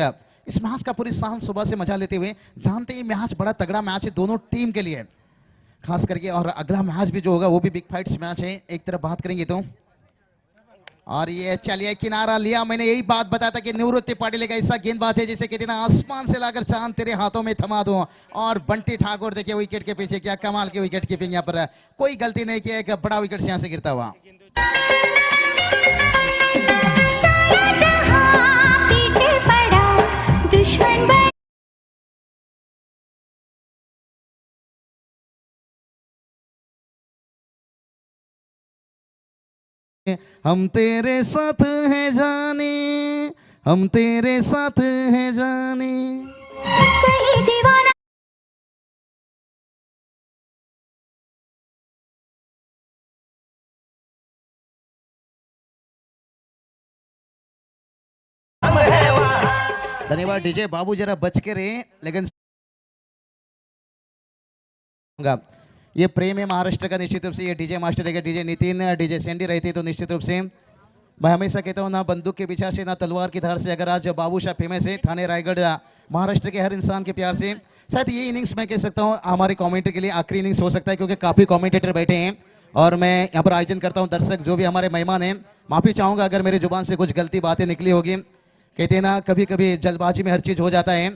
Speaker 2: इस मैच का पूरी शाम सुबह से मजा लेते हुए, जानते हैं मैच बड़ा तगड़ा मैच है दोनों टीम के लिए खास करके. और अगला मैच भी जो होगा वो भी बिग फाइट्स मैच है एक तरफ बात करेंगे तो. और ये चलिए किनारा लिया, मैंने यही बात बताया था कि निवृत्ति पाटिल का ऐसा गेंदबाज है जिसे कहते ना आसमान से लाकर चांद तेरे हाथों में थमा दूं. और बंटी ठाकुर देखिए विकेट के पीछे, क्या कमाल की विकेट कीपिंग, यहाँ पर कोई गलती नहीं की, एक बड़ा विकेट यहाँ से गिरता हुआ. हम तेरे साथ हैं जाने, हम तेरे साथ हैं जाने. धन्यवाद डीजे बाबू, जरा बच के रहे. लेकिन ये प्रेम है महाराष्ट्र का निश्चित रूप से. ये डीजे मास्टर रहेगा, डीजे नितिन, डीजे सैंडी रहते तो निश्चित रूप से मैं हमेशा कहता हूँ ना बंदूक के विचार से ना तलवार की धार से. अगर आज बाबू शाह फेमस है, थाने रायगढ़ महाराष्ट्र के हर इंसान के प्यार से. शायद ये इनिंग्स मैं कह सकता हूँ हमारे कमेंटेटर के लिए आखिरी इनिंग्स हो सकता है, क्योंकि काफी कमेंटेटर बैठे हैं और मैं यहाँ पर आयोजन करता हूँ. दर्शक जो भी हमारे मेहमान हैं, माफी चाहूंगा अगर मेरी जुबान से कुछ गलती बातें निकली होगी. कहते हैं ना कभी कभी जल्दबाजी में हर चीज हो जाता है,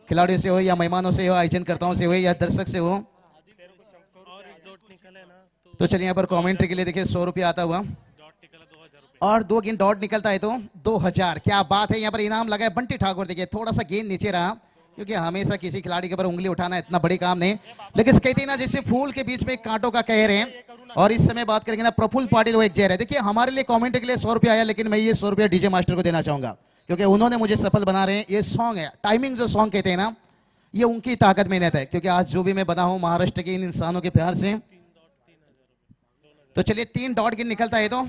Speaker 2: खिलाड़ियों से हो या मेहमानों से हो, आयोजनकर्ताओं से हो या दर्शक से हो. तो चलिए यहाँ पर कमेंट्री के लिए देखिए 100 रुपया आता हुआ और 2 गेंद डॉट निकलता है तो 2000. क्या बात है, यहाँ पर इनाम लगा है. बंटी ठाकुर देखिए थोड़ा सा गेंद नीचे रहा, क्योंकि हमेशा किसी खिलाड़ी के ऊपर उंगली उठाना इतना बड़ी काम नहीं, लेकिन कहते ना जैसे फूल के बीच में कांटों का कहर है. और इस समय बात करेंगे ना प्रफुल्ल पाटिल, वो एक जहर है. देखिए हमारे लिए कमेंट्री के लिए 100 रुपया आया, लेकिन मैं ये 100 रुपया डीजे मास्टर को देना चाहूंगा, क्योंकि उन्होंने मुझे सफल बना रहे हैं. ये सॉन्ग है, टाइमिंग जो सॉन्ग कहते हैं ना, ये उनकी ताकत मेहनत है. क्योंकि आज जो भी मैं बना हूं महाराष्ट्र के इन इंसानों के प्यार से. तो चलिए 3 डॉट गेंद निकलता है तो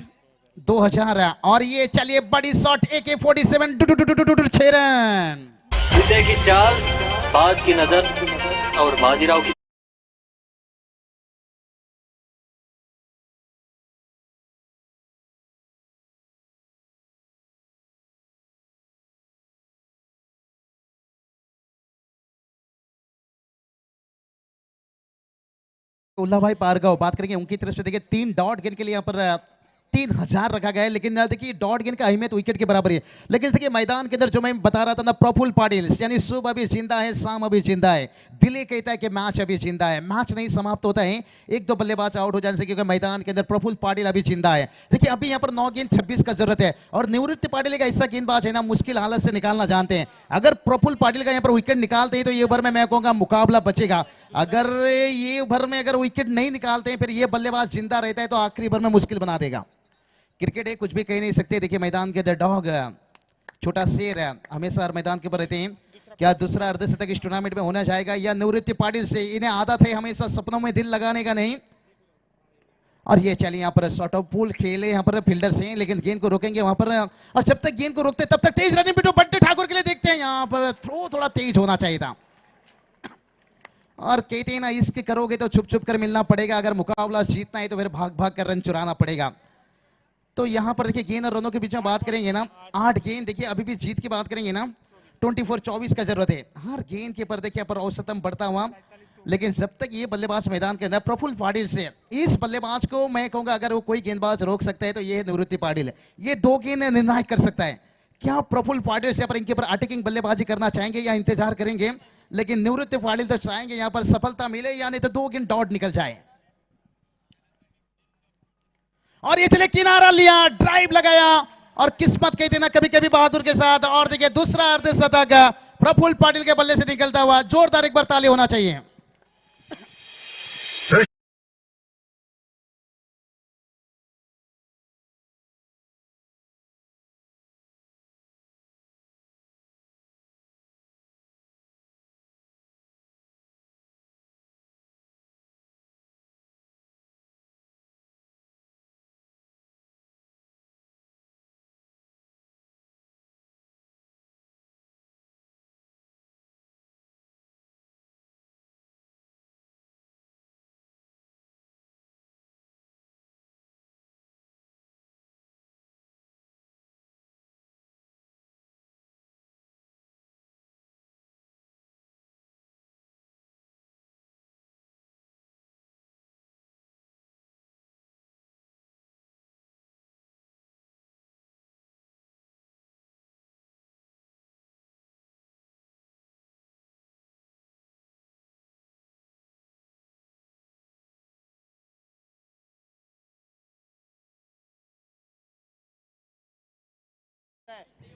Speaker 2: 2000. और ये चलिए बड़ी शॉट AK-47 6 रन.
Speaker 9: विद्या की चाल, बाज की नजर और बाजीराव की
Speaker 2: उल्ला भाई पारगांव बात करेंगे उनकी तरफ से. देखिए 3 डॉट गेंद के लिए यहाँ पर 3000 रखा गया है, लेकिन देखिए डॉट गेंद का अहमियत विकेट के बराबर है. लेकिन देखिए मैदान के अंदर जो मैं बता रहा था ना, प्रफुल्ल पाटिल, यानी सुबह अभी जिंदा है, शाम अभी जिंदा है. दिल्ली कहता है कि मैच अभी जिंदा है. मैच नहीं समाप्त होता है 1-2 बल्लेबाज आउट हो जाने से, क्योंकि मैदान के अंदर प्रफुल्ल पाटिल अभी जिंदा है. देखिए अभी यहाँ पर 9 गेंद 26 का जरूरत है. और निवृत्ति पाटिल का ऐसा गेंदबाज है ना, मुश्किल हालत से निकालना जानते हैं. अगर प्रफुल्ल पाटिल का यहाँ पर विकेट निकालते हैं तो ये ओवर में मैं कहूँगा मुकाबला बचेगा. अगर ये ओवर में अगर विकेट नहीं निकालते हैं, फिर ये बल्लेबाज जिंदा रहता है तो आखिरी ओवर में मुश्किल बना देगा. क्रिकेट है, कुछ भी कह नहीं सकते. देखिए मैदान के अंदर डॉग, छोटा शेर हमेशा मैदान के ऊपर रहते हैं. क्या दूसरा अर्धशतक इस टूर्नामेंट में होना जाएगा या निवृत्ति पाटिल से? इन्हें आदत है हमेशा सपनों में दिल लगाने का नहीं. और ये चले यहाँ पर शॉर्ट ऑफ पुल खेले यहाँ पर फील्डर से, लेकिन गेंद को रोकेंगे वहां पर, और जब तक गेंद को रोकते तब तक तेज रनिंग बिटू बंटी ठाकुर के लिए देखते हैं, यहाँ पर थ्रो थोड़ा तेज होना चाहिए था। और कहते हैं ना, इसके करोगे तो छुप छुप कर मिलना पड़ेगा, अगर मुकाबला जीतना है तो फिर भाग भाग कर रन चुराना पड़ेगा। तो यहाँ पर देखिए गेंद और रनों के बीच में बात करेंगे ना, 8 गेंद देखिए अभी भी जीत की बात करेंगे ना 24-24 का जरूरत है हर गेंद के पर देखिए पर औसतम बढ़ता हुआ। लेकिन जब तक ये बल्लेबाज मैदान के अंदर प्रफुल्ल पाटिल से, इस बल्लेबाज को मैं कहूंगा अगर वो कोई गेंदबाज रोक सकता है तो ये है निवृत्ति पाटिल। ये 2 गेंद निर्णायक कर सकता है। क्या प्रफुल्ल पाटिल से पर इनके पर अटैकिंग बल्लेबाजी करना चाहेंगे या इंतजार करेंगे? लेकिन निवृत्ति पाटिल तो चाहेंगे यहाँ पर सफलता मिले या नहीं तो 2 गेंद डॉट निकल जाए। और ये चले किनारा लिया, ड्राइव लगाया और किस्मत कहते ना कभी कभी बहादुर के साथ। और देखिए दूसरा अर्धशतक प्रफुल्ल पाटिल के बल्ले से निकलता हुआ, जोरदार एक बार ताली होना चाहिए।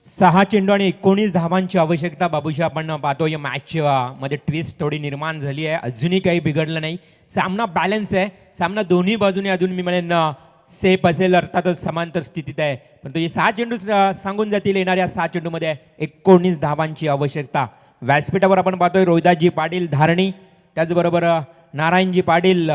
Speaker 7: सहा चेंडू आणि 19 धावांची आवश्यकता बाबूशा आपण पाहतो या मॅच मध्ये ट्विस्ट थोडी निर्माण झाली आहे, अजूनही काही बिघडलं नाही, सामना बॅलन्स आहे, सामना दोन्ही बाजूने अजून मी म्हणेन सेफ असेल, अर्थातच समांतर स्थितीत आहे, परंतु हे 6 चेंडू सांगून जातील, येणाऱ्या 6 चेंडूमध्ये 19 धावांची आवश्यकता। व्यासपीठावर आपण पाहतोय रोहिदासजी पाटील धारणी, त्याचबरोबर नारायणजी पाटील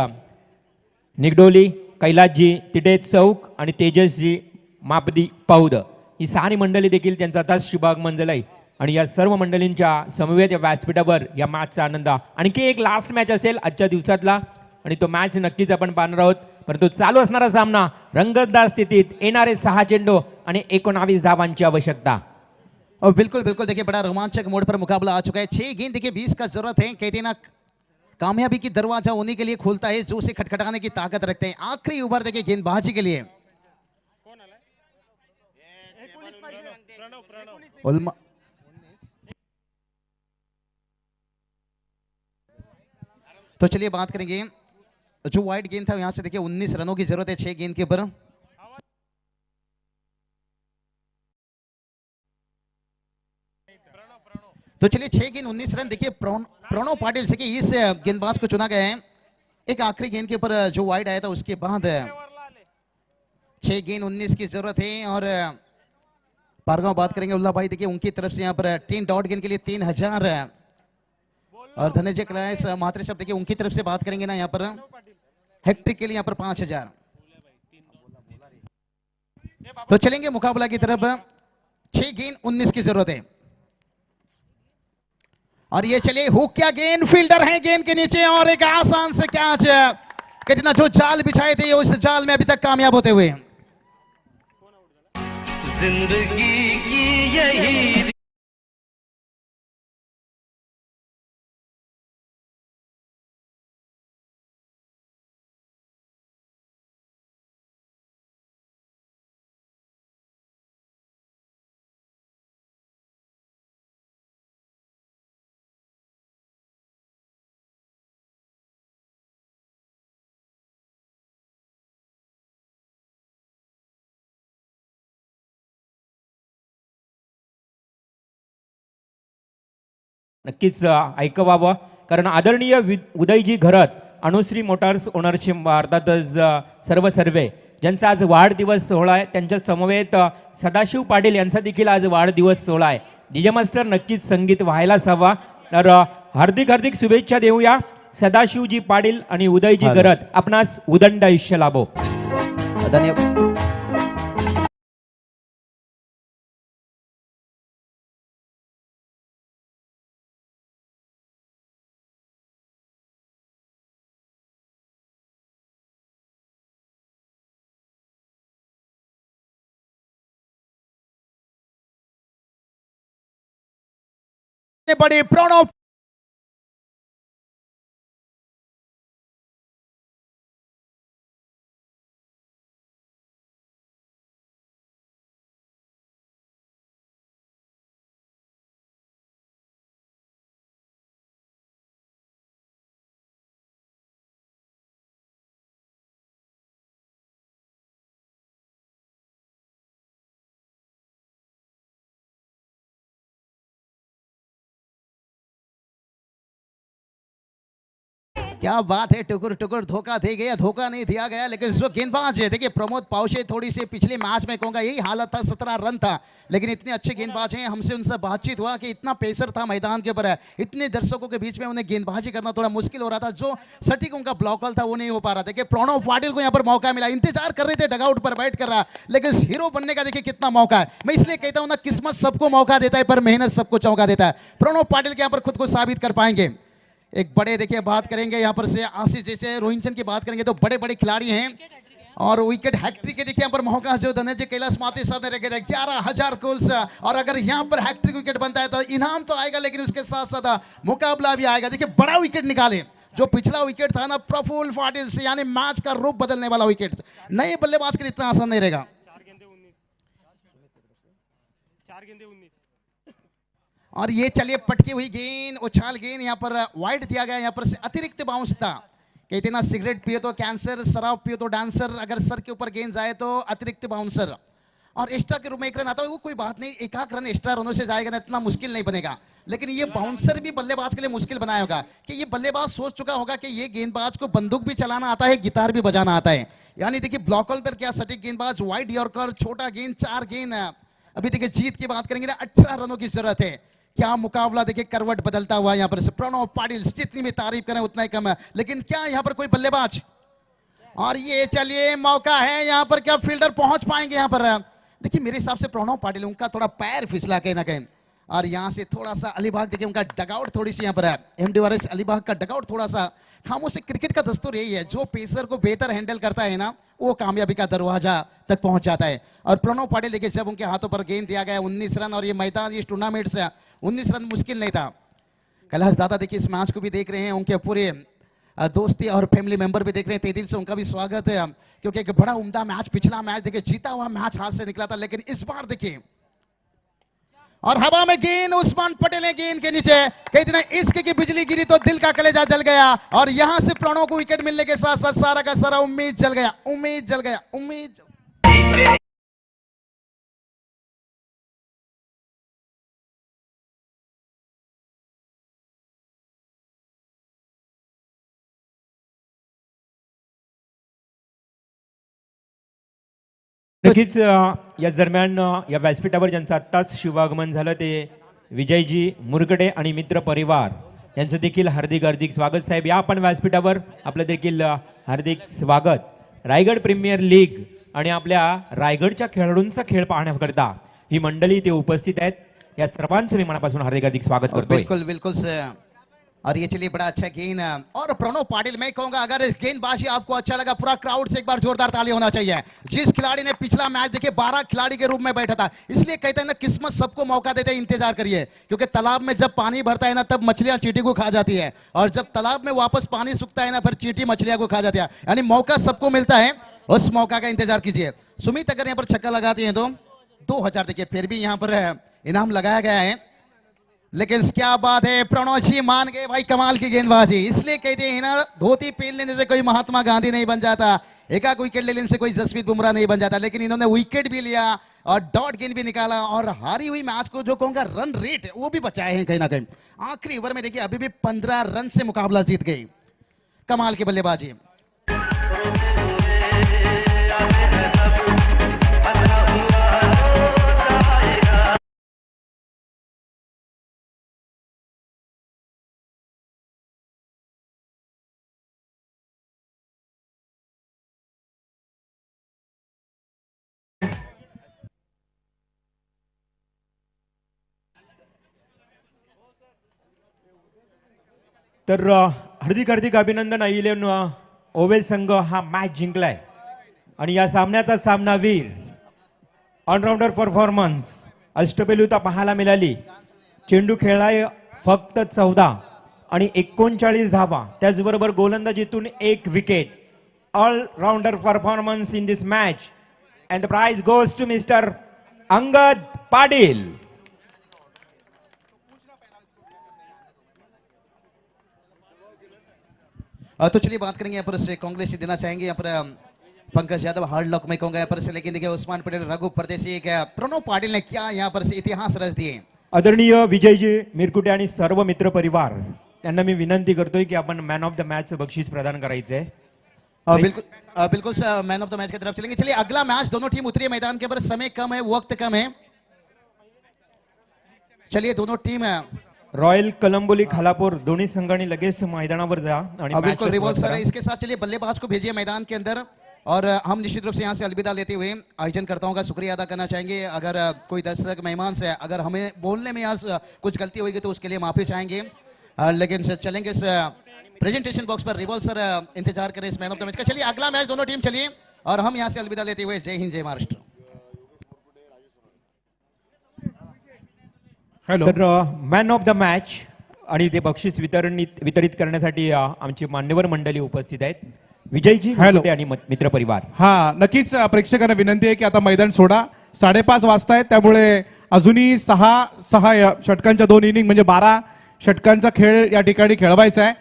Speaker 7: निगडोली, कैलासजी तिटे चौक आणि तेजसजी मापदी पौद, ही सारी मंडळी देखील त्यांचा आता शुभागमन झालंय आणि या सर्व मंडळींच्या समवेत या व्यासपीठावर या मॅचचा आनंद। आणखी एक लास्ट मॅच असेल आजच्या दिवसातला आणि तो मॅच नक्कीच आपण पाहणार आहोत, परंतु चालू असणारा सामना रंगतदार स्थितीत, येणारे 6 चेंडू आणि 19 धावांची आवश्यकता।
Speaker 2: और बिल्कुल बिल्कुल देखिए बड़ा रोमांचक मोड पर मुकाबला आ चुका है। 6 गेंद देखिए 20 का जरूरत है। कहते ना कामयाबी की दरवाजा उन्हीं के लिए खुलता है जो उसे खटखटाने की ताकत रखते हैं। आखिरी ओवर देखिए गेंदबाजी के लिए तो चलिए बात करेंगे जो वाइड गेंद था यहां से देखिए 19 रनों की जरूरत है 6 गेंद के ऊपर। तो चलिए 6 गेंद 19 रन देखिए प्रणव पाटिल से कि इस गेंदबाज को चुना गया है। एक आखिरी गेंद के ऊपर जो वाइड आया था उसके बाद 6 गेंद 19 की जरूरत है। और पारगांव बात करेंगे उल्ला भाई देखिए उनकी तरफ से यहाँ पर 3 डॉट गेंद के लिए 3000 और धनंजय क्लास महात्रे साहब देखिए उनकी तरफ से बात करेंगे ना यहाँ पर हैट्रिक के लिए यहाँ पर 5000। तो चलेंगे मुकाबला की तरफ। 6 गेंद 19 की जरूरत है और ये चले हुक क्या गेंद, फील्डर है गेंद के नीचे और एक आसान से कैच। कितना जो जाल बिछाए थे उस जाल में अभी तक कामयाब होते हुए।
Speaker 6: जिंदगी की यही
Speaker 7: नक्कीच ऐकवावं, कारण आदरणीय उदयजी घरत अनुश्री मोटार्स ओनरशिप अर्थातच सर्व सर्वे ज्यांचा आज वाढदिवस सोहळा आहे, त्यांच्या समवेत सदाशिव पाटील यांचा देखील आज वाढदिवस सोहळा आहे। डीजे मास्टर नक्कीच संगीत व्हायलाच हवा, तर हार्दिक हार्दिक शुभेच्छा देऊया सदाशिवजी पाटील आणि उदयजी
Speaker 2: हा.
Speaker 7: गरत आपणास उदंड आयुष्य लाभो.
Speaker 2: धन्यवाद. बड़ी प्रणव क्या बात है, टुकुर टुकुर धोखा दे गया, धोखा नहीं दिया गया, लेकिन जो गेंदबाज है देखिए प्रमोद पावशे, थोड़ी सी पिछले मैच में कहूंगा यही हालत था, 17 रन था, लेकिन इतने अच्छे गेंदबाज हैं. हमसे उनसे बातचीत हुआ कि इतना पेसर था मैदान के ऊपर, इतने दर्शकों के बीच में उन्हें गेंदबाजी करना थोड़ा मुश्किल हो रहा था, जो सटीक उनका ब्लॉकल था वो नहीं हो पा रहा था. देखिए प्रणव पाटिल को यहाँ पर मौका मिला, इंतजार कर रहे थे डगआउट पर बैठ कर रहा, लेकिन हीरो बनने का देखिए कितना मौका है. मैं इसलिए कहता हूँ ना, किस्मत सबको मौका देता है पर मेहनत सबको चौंका देता है. प्रणव पाटिल के यहाँ पर खुद को साबित कर पाएंगे. एक बड़े देखिए बात करेंगे यहाँ पर से आशीष जैसे रोहिंचंद की बात करेंगे तो बड़े बड़े खिलाड़ी हैं, और विकेट हैट्रिक के देखिए यहाँ पर मौका जो धनंजय कैलाश माते साहब ने रखे थे 11,000 गोल्स, और अगर यहाँ पर हैट्रिक विकेट बनता है तो इनाम तो आएगा, लेकिन उसके साथ साथ मुकाबला भी आएगा. देखिए बड़ा विकेट निकाले, जो पिछला विकेट था ना प्रफुल्ल पाटिल से, यानी मैच का रूप बदलने वाला विकेट, नए बल्लेबाज के लिए इतना आसान नहीं रहेगा. और ये चलिए पटकी हुई गेंद, उछाल गेंद, यहाँ पर वाइड दिया गया, यहाँ पर से अतिरिक्त बाउंस था. कहते ना सिगरेट पिए तो कैंसर, शराब पिए तो डांसर, अगर सर के ऊपर गेंद जाए तो अतिरिक्त बाउंसर, और एक्स्ट्रा के रूप में एक रन आता है वो कोई बात नहीं, एक आध रन एक्स्ट्रा रनों से जाएगा ना, इतना मुश्किल नहीं बनेगा. लेकिन ये बाउंसर भी बल्लेबाज के लिए मुश्किल बनाया होगा, कि ये बल्लेबाज सोच चुका होगा कि ये गेंदबाज को बंदूक भी चलाना आता है, गिटार भी बजाना आता है. यानी देखिए ब्लॉकल पर क्या सटीक गेंदबाज, वाइड यॉर्कर, छोटा गेंद, 4 गेंद. अभी देखिए जीत की बात करेंगे ना, 18 रनों की जरूरत है. क्या मुकाबला देखिए करवट बदलता हुआ यहाँ पर से. प्रणव पाटिल जितनी भी तारीफ करें उतना ही कम है, लेकिन क्या यहाँ पर कोई बल्लेबाज, और ये चलिए मौका है यहाँ पर, क्या फील्डर पहुंच पाएंगे यहाँ पर. देखिए मेरे हिसाब से प्रणव पाटिल उनका थोड़ा पैर फिसला कहीं ना कहीं, और यहाँ से थोड़ा सा अलीबाग देखिए उनका डगआउट थोड़ी सी यहाँ पर है, एमडीआरएस अलीबाग का डगआउट थोड़ा सा खामोशी. क्रिकेट का दस्तूर यही है, जो पेसर को बेहतर हैंडल करता है ना वो कामयाबी का दरवाजा तक पहुंच जाता है. और प्रणव पाटिल देखिए जब उनके हाथों पर गेंद दिया गया 19 रन, और ये मैदान इस टूर्नामेंट से 19 रन मुश्किल नहीं था. कैलाश दादा देखिए इस मैच को भी देख रहे हैं, उनके पूरे दोस्ती और फैमिली मेंबर भी देख रहे हैं, तहे दिल से उनका भी स्वागत है, क्योंकि एक बड़ा उम्दा मैच, पिछला मैच देखिए जीता हुआ मैच हाथ से निकला था, लेकिन इस बार देखिए, और हवा में गेंद, उस्मान पटेल ने गेंद के नीचे, कई दिन इश्क की बिजली गिरी तो दिल का कलेजा जल गया, और यहां से प्रणव को विकेट मिलने के साथ साथ सारा का सारा उम्मीद जल गया, उम्मीद जल गया, उम्मीद.
Speaker 7: नक्कीच या दरम्यान या व्यासपीठावर ज्यांचं आत्ताच शुभागमन झालं ते विजयजी मुरगडे आणि मित्र परिवार यांचं देखील हार्दिक हार्दिक स्वागत. साहेब या आपण व्यासपीठावर, आपलं देखील हार्दिक स्वागत. रायगड प्रीमियर लीग आणि आपल्या रायगडच्या खेळाडूंचा खेळ पाहण्याकरता ही मंडळी ते उपस्थित आहेत. या सर्वांचं मी मनापासून हार्दिक हार्दिक स्वागत करतोय.
Speaker 2: बिल्कुल बिल्कुल सर. और ये चलिए बड़ा अच्छा गेंद, और प्रणव पाटिल मैं कहूंगा अगर इस गेंदबाजी आपको अच्छा लगा, पूरा क्राउड से एक बार जोरदार ताली होना चाहिए. जिस खिलाड़ी ने पिछला मैच देखिए 12 खिलाड़ी के रूप में बैठा था, इसलिए कहते हैं ना किस्मत सबको मौका देते हैं. इंतजार करिए, क्योंकि तालाब में जब पानी भरता है ना तब मछलियां चींटी को खा जाती है, और जब तालाब में वापस पानी सूखता है ना फिर चींटी मछलियां को खा जाती है. यानी मौका सबको मिलता है, उस मौका का इंतजार कीजिए. सुमित अगर यहाँ पर छक्का लगाते हैं तो 2000 देखिए फिर भी यहाँ पर इनाम लगाया गया है. लेकिन क्या बात है, प्रणव जी मान गए भाई, कमाल की गेंदबाजी. इसलिए कहते हैं ना, धोती पहन लेने से कोई महात्मा गांधी नहीं बन जाता, एकाक विकेट ले लेने से कोई जसप्रीत बुमराह नहीं बन जाता. लेकिन इन्होंने विकेट भी लिया और डॉट गेंद भी निकाला, और हारी हुई मैच को जो कहूंगा रन रेट वो भी बचाए हैं कहीं ना कहीं. आखिरी ओवर में देखिए अभी भी 15 रन से मुकाबला जीत गई. कमाल की बल्लेबाजी.
Speaker 7: तर हार्दिक हार्दिक अभिनंदन अहिलेन ओवेल संघ हा मॅच जिंकलाय आणि या सामन्याचा सामनावीर ऑलराऊंडर परफॉर्मन्स अष्टपैलूता पाहायला मिळाली. चेंडू खेळलाय फक्त 14 आणि 39 धावा, त्याचबरोबर गोलंदाजीतून 1 wicket. Allrounder performance in this match and the prize goes to mister Angad Patil.
Speaker 2: तो चलिए बात करेंगे यहाँ पर से कांग्रेस देना चाहेंगे यहाँ पर पंकज यादव हार्ड लक में कहूंगा यहाँ पर से, लेकिन देखिए उस्मान पटेल, रघु परदेशी, प्रणव पाटिल ने क्या यहाँ पर से इतिहास रच दिए.
Speaker 7: आदरणीय विजयजी मिरकुटे आणि सर्व मित्र परिवार यांना मी विनंती करतोय की आपण मॅन ऑफ द मॅच बक्षीस प्रदान करायचंय.
Speaker 2: बिल्कुल बिल्कुल sir, man of the match की तरफ चलेंगे. चलिए अगला मैच, दोनों टीम उतरी है मैदान के ऊपर, समय कम है, वक्त कम है. चलिए दोनों टीम
Speaker 7: रॉयल कलंबोली खालापूर दोन्ही संघांनी लगेच मैदानावर जा आणि match
Speaker 2: बिल्कुल
Speaker 7: ला
Speaker 2: रिवॉल्व
Speaker 7: सुरुवात
Speaker 2: सर
Speaker 7: करा.
Speaker 2: इसके साथ चलिए बल्लेबाज को भेजिए मैदान के अंदर और हम निश्चित रूप से यहाँ से अलविदा लेते हुए आयोजनकर्ताओं का शुक्रिया अदा करना चाहेंगे. अगर कोई दर्शक मेहमान से अगर हमें बोलने में आज कुछ गलती होगी तो उसके लिए माफी चाहेंगे. लेकिन सर चलेंगे प्रेजेंटेशन बॉक्स पर रिवॉल्व सर इंतजार करें इस मैन ऑफ द मैच का. चलिए अगला मैच, दोनों टीम चलिए और हम यहाँ से अलविदा लेते हुए जय हिंद जय महाराष्ट्र.
Speaker 7: तर मॅन ऑफ द मॅच आणि ते बक्षीस वितरित करण्यासाठी आमची मान्यवर मंडळी उपस्थित आहेत. विजयजी मिरकुटे आणि मित्र परिवार.
Speaker 10: हा नक्कीच प्रेक्षकांना विनंती आहे की आता मैदान सोडा. 5:30 वाजता आहेत, त्यामुळे अजूनही 6 षटकांच्या 2 इनिंग म्हणजे 12 षटकांचा खेळ या ठिकाणी खेळवायचा आहे.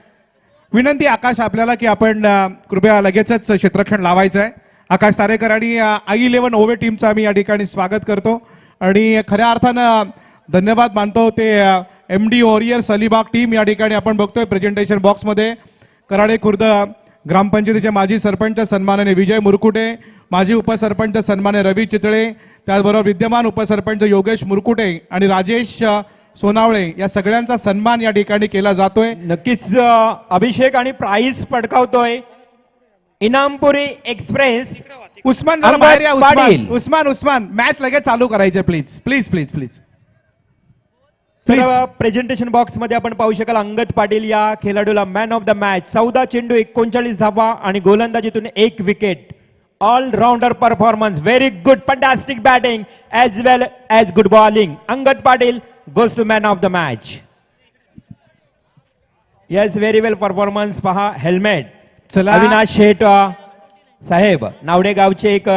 Speaker 10: विनंती आकाश आपल्याला की आपण कृपया लगेचच क्षेत्ररक्षण लावायचं आहे. आकाश तारेकर आणि I11 ओवे टीमचं आम्ही या ठिकाणी स्वागत करतो आणि खऱ्या अर्थानं धन्यवाद मानतो ते MD वॉरियर्स अलिबाग टीम या ठिकाणी आपण बघतोय प्रेझेंटेशन बॉक्समध्ये. कराडे खुर्द ग्रामपंचायतीचे माजी सरपंच सन्माननीय विजय मुरकुटे, माजी उपसरपंच सन्माननीय रवी चितळे, त्याचबरोबर विद्यमान उपसरपंच योगेश मुरकुटे आणि राजेश सोनावळे या सगळ्यांचा सन्मान या ठिकाणी केला जातोय.
Speaker 7: नक्कीच अभिषेक आणि प्राइज पटकावतोय इनामपुरी एक्सप्रेस.
Speaker 10: उस्मान जरा बाहेर या. उस्मान मॅच लगेच चालू करायचे प्लीज प्लीज प्लीज प्लीज.
Speaker 7: तर प्रेझेंटेशन बॉक्स मध्ये आपण पाहू शकाल अंगद पाटील या खेळाडूला मॅन ऑफ द मॅच. 14 चेंडू 39 धावा आणि गोलंदाजीतून 1 wicket. Allrounder performance, very good, fantastic batting as well as good bowling. Angad Patil goes to man of the match. Yes, very well performance. पहा हेल्मेट.
Speaker 10: चला
Speaker 7: अविनाश शेठ साहेब नावडे गावचे एक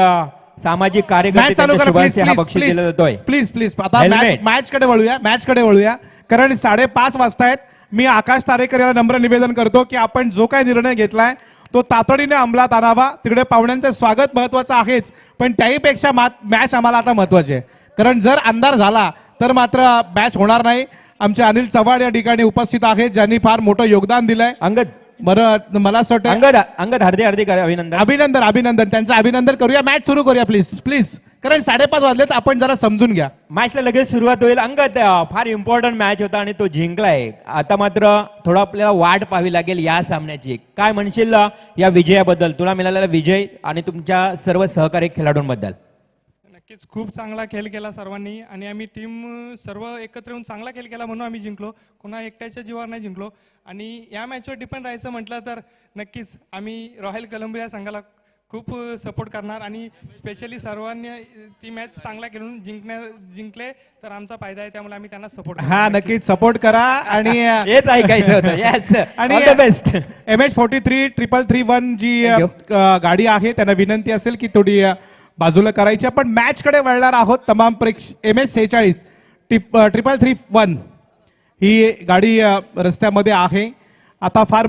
Speaker 7: सामाजिक कार्यकर्ते त्यांच्या शुभांशी हा बक्षीस दिला जातोय.
Speaker 10: प्लीज प्लीज आता मॅच कडे वळूया कारण 5:30 वाजता आहेत. मी आकाश तारेकर याला नम्र निवेदन करतो की आपण जो काही निर्णय घेतलाय तो तातडीने अंमलात आणावा. तिकडे पाहुण्यांचं स्वागत महत्वाचं आहेच, पण त्याहीपेक्षा मॅच आम्हाला आता महत्वाची आहे. कारण जर अंधार झाला तर मात्र मॅच होणार नाही. आमचे अनिल चव्हाण या ठिकाणी उपस्थित आहेत, ज्यांनी फार मोठं योगदान दिलंय.
Speaker 7: अंगद
Speaker 10: बरं, मला असं वाटतं
Speaker 7: अंगद हार्दिक अभिनंदन.
Speaker 10: अभिनंदन त्यांचं अभिनंदन करूया. मॅच सुरू करूया प्लीज कारण 5:30 वाजलेत. आपण जरा समजून घ्या.
Speaker 7: मॅचला लगेच सुरुवात होईल. अंगद फार इम्पॉर्टंट मॅच होता आणि तो जिंकलाय. आता मात्र थोडं आपल्याला वाट पाहावी लागेल या सामन्याची. काय म्हणशील या विजयाबद्दल, तुला मिळालेला विजय आणि तुमच्या सर्व सहकारी खेळाडूंबद्दल?
Speaker 11: नक्कीच खूप चांगला खेळ केला सर्वांनी आणि आम्ही टीम सर्व एकत्र येऊन चांगला खेळ केला म्हणून आम्ही जिंकलो. कोणा एकट्याच्या जीवावर नाही जिंकलो. आणि या मॅचवर डिपेंड राहायचं म्हटलं तर नक्कीच आम्ही रॉयल कलंबो या संघाला खूप सपोर्ट करणार आणि स्पेशली सर्वांनी ती मॅच चांगला खेळून जिंकले तर आमचा फायदा आहे, त्यामुळे आम्ही त्यांना सपोर्ट.
Speaker 10: हा नक्कीच सपोर्ट करा. आणि
Speaker 7: हेच ऐकायचं होतं. आणि ऑल द बेस्ट.
Speaker 10: MH43 333 जी गाडी आहे त्यांना विनंती असेल की थोडी बाजूला करायची. आपण मॅच कडे वळणार आहोत. तमाम MH46 333 ही गाडी रस्त्यामध्ये आहे. आता फार